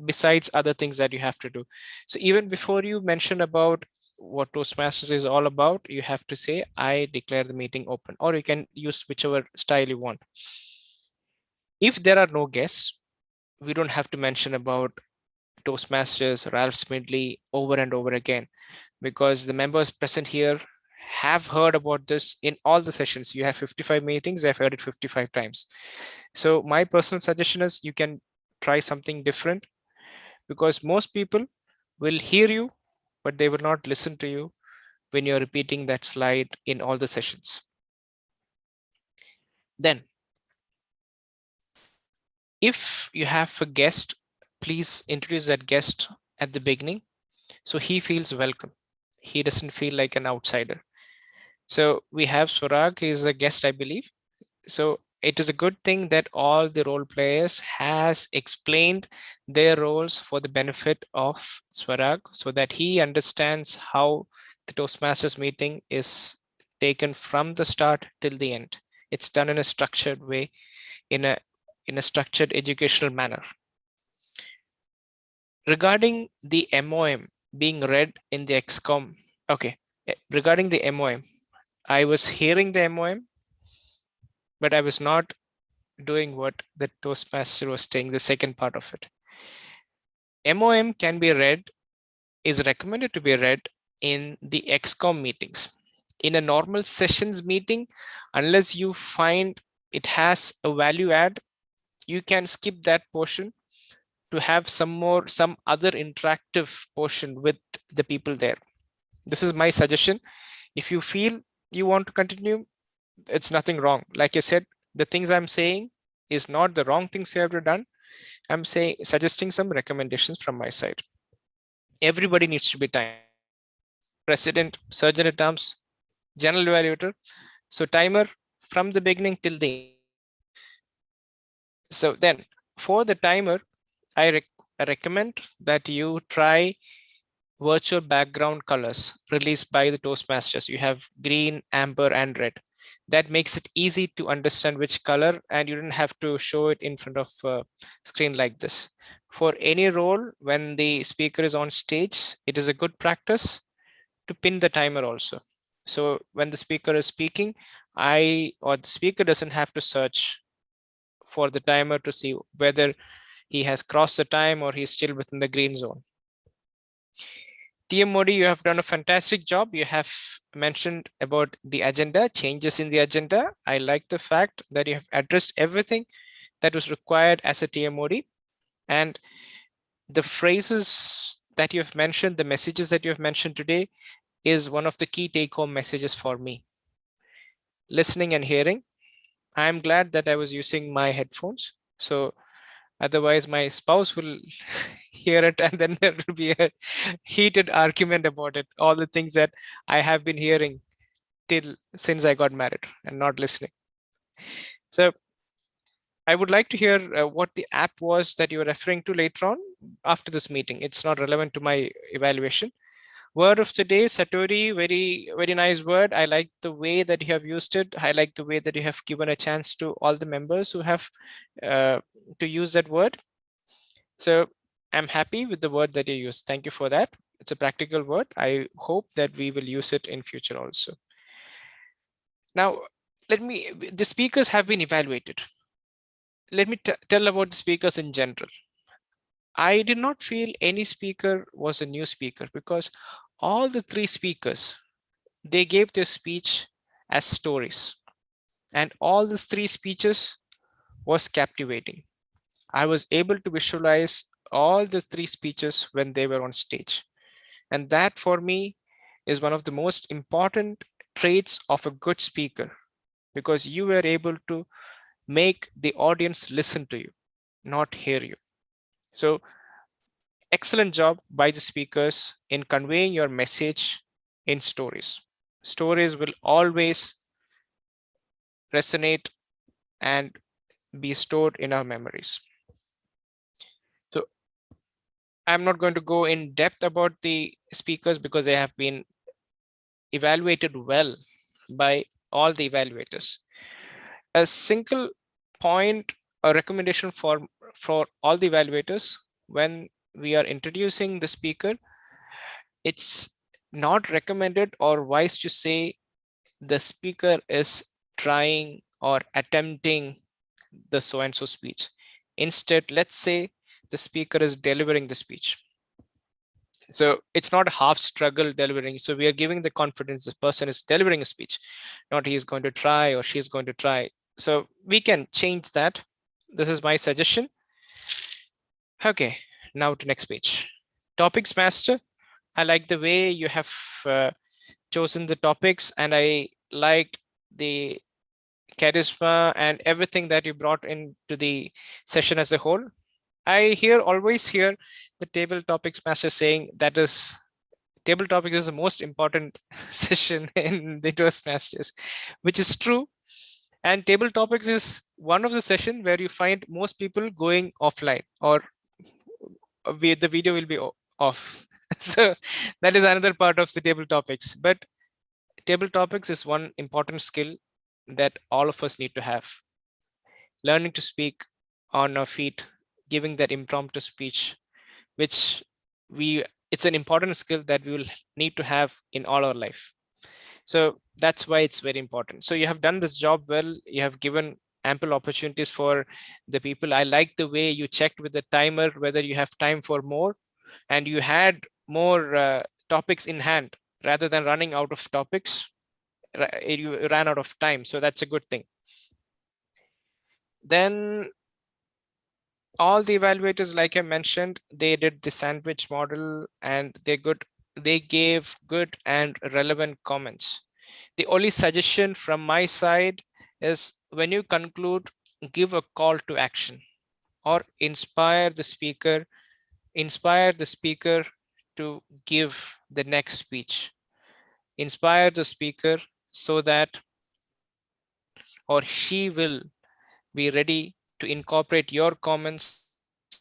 besides other things that you have to do. So even before you mention about what Toastmasters is all about, you have to say, I declare the meeting open, or you can use whichever style you want. If there are no guests, we don't have to mention about Toastmasters, Ralph Smidley over and over again, because the members present here have heard about this in all the sessions. You have 55 meetings, I've heard it 55 times. So my personal suggestion is you can try something different, because most people will hear you, but they will not listen to you when you're repeating that slide in all the sessions. Then, if you have a guest, please introduce that guest at the beginning so he feels welcome. He doesn't feel like an outsider. So we have Swarag, he is a guest, I believe. So it is a good thing that all the role players has explained their roles for the benefit of Swarag, so that he understands how the Toastmasters meeting is taken from the start till the end. It's done in a structured way, in a structured educational manner. Regarding the MOM being read in the XCOM, okay, regarding the MOM, I was hearing the MOM, but I was not doing what the Toastmaster was saying, the second part of it. MOM can be read, is recommended to be read in the XCOM meetings. In a normal sessions meeting, unless you find it has a value add, you can skip that portion to have some other interactive portion with the people there. This is my suggestion. If you feel you want to continue, it's nothing wrong. Like I said, the things I'm saying is not the wrong things you have to done. I'm suggesting some recommendations from my side. Everybody needs to be timed. President, Sergeant at Arms, General Evaluator. So timer from the beginning till the end. So then for the timer, I recommend that you try virtual background colors released by the Toastmasters. You have green, amber, and red. That makes it easy to understand which color, and you don't have to show it in front of a screen like this. For any role, when the speaker is on stage, it is a good practice to pin the timer also. So when the speaker is speaking, the speaker doesn't have to search for the timer to see whether he has crossed the time or he's still within the green zone. TM Modi, you have done a fantastic job. You have mentioned about the agenda, changes in the agenda. I like the fact that you have addressed everything that was required as a TM Modi. And the phrases that you have mentioned, the messages that you have mentioned today is one of the key take-home messages for me. Listening and hearing. I'm glad that I was using my headphones. So otherwise my spouse will hear it and then there will be a heated argument about it. All the things that I have been hearing since I got married and not listening. So I would like to hear what the app was that you were referring to later on after this meeting. It's not relevant to my evaluation. Word of the day, Satori, very nice word. I like the way that you have used it. I like the way that you have given a chance to all the members who have to use that word. So I'm happy with the word that you used. Thank you for that. It's a practical word. I hope that we will use it in future also. Now, the speakers have been evaluated. Let me tell about the speakers in general. I did not feel any speaker was a new speaker because all the three speakers, they gave their speech as stories. And all these three speeches was captivating. I was able to visualize all the three speeches when they were on stage. And that for me is one of the most important traits of a good speaker, because you were able to make the audience listen to you, not hear you. So excellent job by the speakers in conveying your message in stories. Stories will always resonate and be stored in our memories. So I'm not going to go in depth about the speakers because they have been evaluated well by all the evaluators. A single point or recommendation for all the evaluators: when we are introducing the speaker, it's not recommended or wise to say the speaker is trying or attempting the so-and-so speech. Instead, let's say the speaker is delivering the speech. So it's not a half struggle delivering. So we are giving the confidence this person is delivering a speech, not he is going to try or she is going to try. So we can change that. This is my suggestion. Okay, now to next page. Topics master. I like the way you have chosen the topics, and I liked the charisma and everything that you brought into the session as a whole. I always hear the table topics master saying that is table topics is the most important session in the Toastmasters, which is true. And table topics is one of the session where you find most people going offline, or the video will be off. So that is another part of the table topics. But table topics is one important skill that all of us need to have. Learning to speak on our feet, giving that impromptu speech, which it's an important skill that we will need to have in all our life. So that's why it's very important. So you have done this job well. You have given ample opportunities for the people. I like the way you checked with the timer whether you have time for more, and you had more topics in hand rather than running out of topics. You ran out of time, so that's a good thing. Then all the evaluators, like I mentioned, they did the sandwich model, and they gave good and relevant comments. The only suggestion from my side is, when you conclude, give a call to action or inspire the speaker to give the next speech. Inspire the speaker so that or she will be ready to incorporate your comments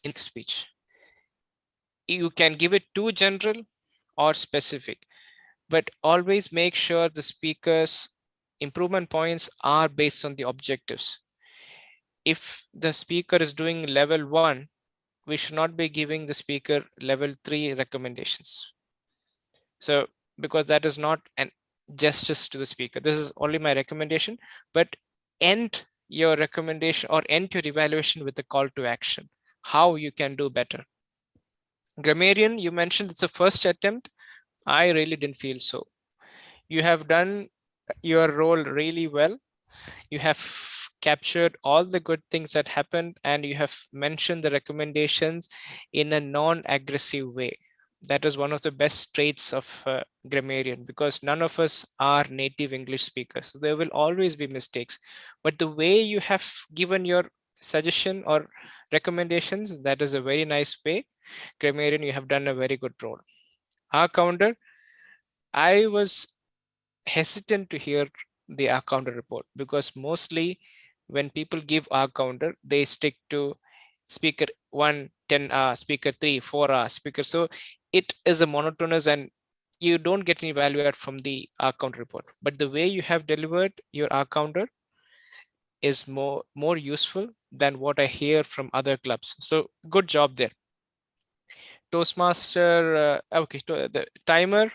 in speech. You can give it too general or specific, but always make sure the speaker's improvement points are based on the objectives. If the speaker is doing level 1, we should not be giving the speaker level 3 recommendations. So because that is not an justice to the speaker. This is only my recommendation, but end your recommendation or end your evaluation with a call to action, how you can do better. Grammarian, you mentioned it's a first attempt. I really didn't feel so. You have done your role really well. You have captured all the good things that happened, and you have mentioned the recommendations in a non-aggressive way. That is one of the best traits of grammarian, because none of us are native English speakers. There will always be mistakes, but the way you have given your suggestion or recommendations, that is a very nice way. Grammarian, you have done a very good role. Our counter, I was hesitant to hear the R counter report, because mostly when people give R counter, they stick to speaker 1, 10 hour, speaker 3, 4 hour, speaker. So it is a monotonous, and you don't get any value add from the R counter report. But the way you have delivered your R counter is more useful than what I hear from other clubs. So good job there. Toastmaster, okay, the timer,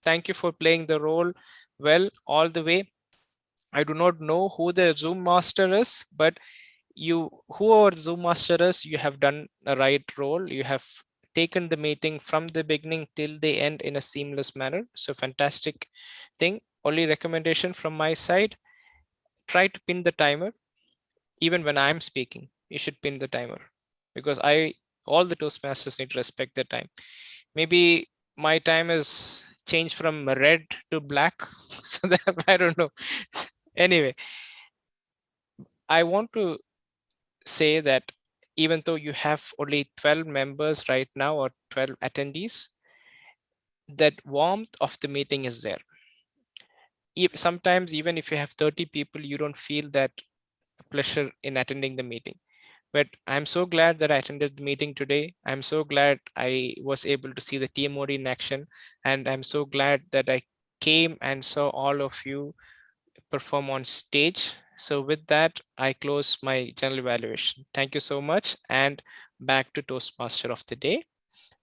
thank you for playing the role well all the way. I do not know who the Zoom master is, but whoever Zoom master is, you have done the right role. You have taken the meeting from the beginning till the end in a seamless manner. So fantastic thing. Only recommendation from my side, try to pin the timer. Even when I'm speaking, you should pin the timer, because all the Toastmasters need to respect their time. Maybe my time is changed from red to black, so that I don't know. Anyway, I want to say that even though you have only 12 members right now, or 12 attendees, that warmth of the meeting is there. Sometimes even if you have 30 people, you don't feel that pleasure in attending the meeting. But I'm so glad that I attended the meeting today. I'm so glad I was able to see the TMOD in action. And I'm so glad that I came and saw all of you perform on stage. So with that, I close my general evaluation. Thank you so much. And back to Toastmaster of the day,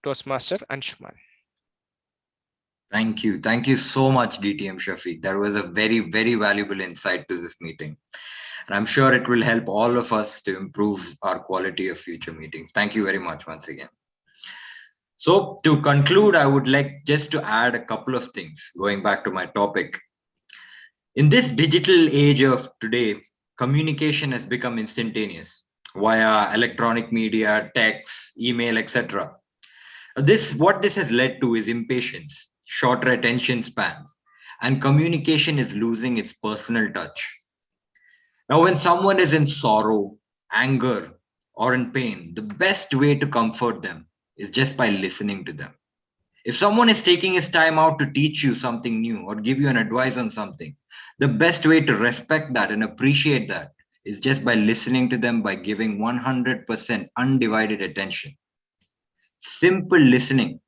Toastmaster Anshuman. Thank you. Thank you so much, DTM Shafiq. That was a very, very valuable insight to this meeting. And I'm sure it will help all of us to improve our quality of future meetings. Thank you very much once again. So to conclude, I would like just to add a couple of things, going back to my topic. In this digital age of today, communication has become instantaneous via electronic media, text, email, etc. What this has led to is impatience, shorter attention spans, and communication is losing its personal touch. Now, when someone is in sorrow, anger, or in pain, the best way to comfort them is just by listening to them. If someone is taking his time out to teach you something new or give you an advice on something, the best way to respect that and appreciate that is just by listening to them, by giving 100% undivided attention. Simple listening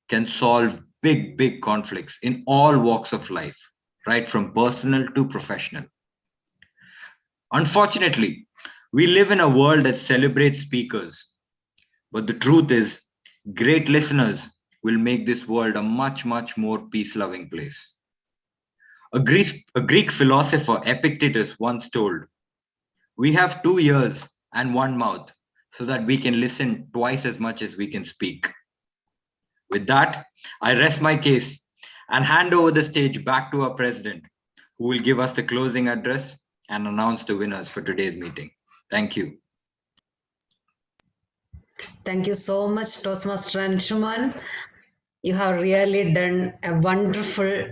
can solve big, big conflicts in all walks of life, right from personal to professional. Unfortunately, we live in a world that celebrates speakers, but the truth is, great listeners will make this world a much, much more peace-loving place. A Greek philosopher, Epictetus, once told, "We have 2 ears and 1 mouth, so that we can listen twice as much as we can speak." With that, I rest my case and hand over the stage back to our president, who will give us the closing address and announce the winners for today's meeting. Thank you. Thank you so much, Toastmaster Anshuman. You have really done a wonderful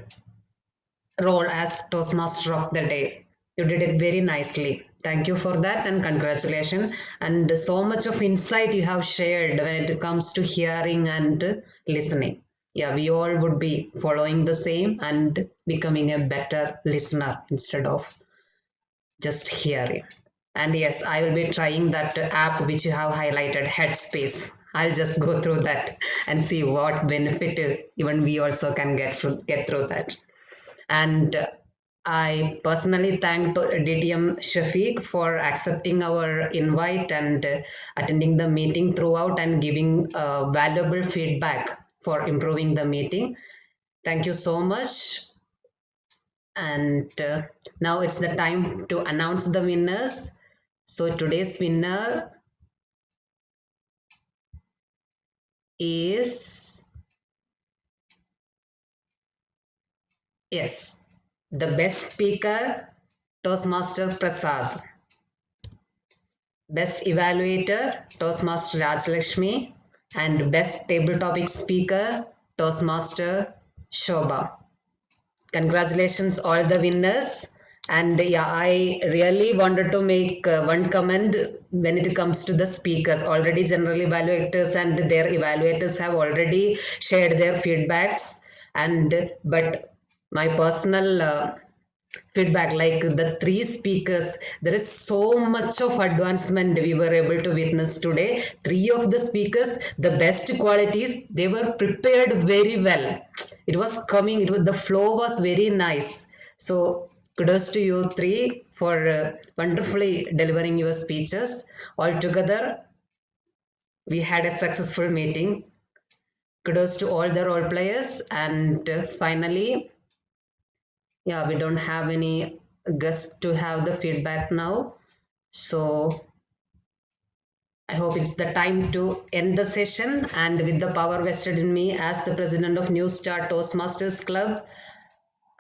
role as Toastmaster of the day. You did it very nicely. Thank you for that and congratulations. And so much of insight you have shared when it comes to hearing and listening. Yeah, we all would be following the same and becoming a better listener instead of just hearing. And yes, I will be trying that app which you have highlighted, Headspace. I'll just go through that and see what benefit even we also can get through that. And I personally thank DTM Shafiq for accepting our invite and attending the meeting throughout and giving valuable feedback for improving the meeting. Thank you so much. And now it's the time to announce the winners. So today's winner is Yes. The best speaker, Toastmaster Prasad. Best evaluator, Toastmaster Rajlakshmi. And best table topic speaker, Toastmaster Shobha. Congratulations all the winners. And yeah, I really wanted to make one comment when it comes to the speakers. Already general evaluators and their evaluators have already shared their feedbacks, and but my personal feedback, like the three speakers, there is so much of advancement we were able to witness today. Three of the speakers, the best qualities, they were prepared very well. It was coming, the flow was very nice. So kudos to you three for wonderfully delivering your speeches. Altogether, we had a successful meeting. Kudos to all the role players. And finally, yeah, we don't have any guests to have the feedback now. So I hope it's the time to end the session. And with the power vested in me as the president of Newstart Toastmasters Club,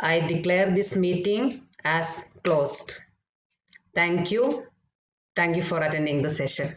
I declare this meeting as closed. Thank you. Thank you for attending the session.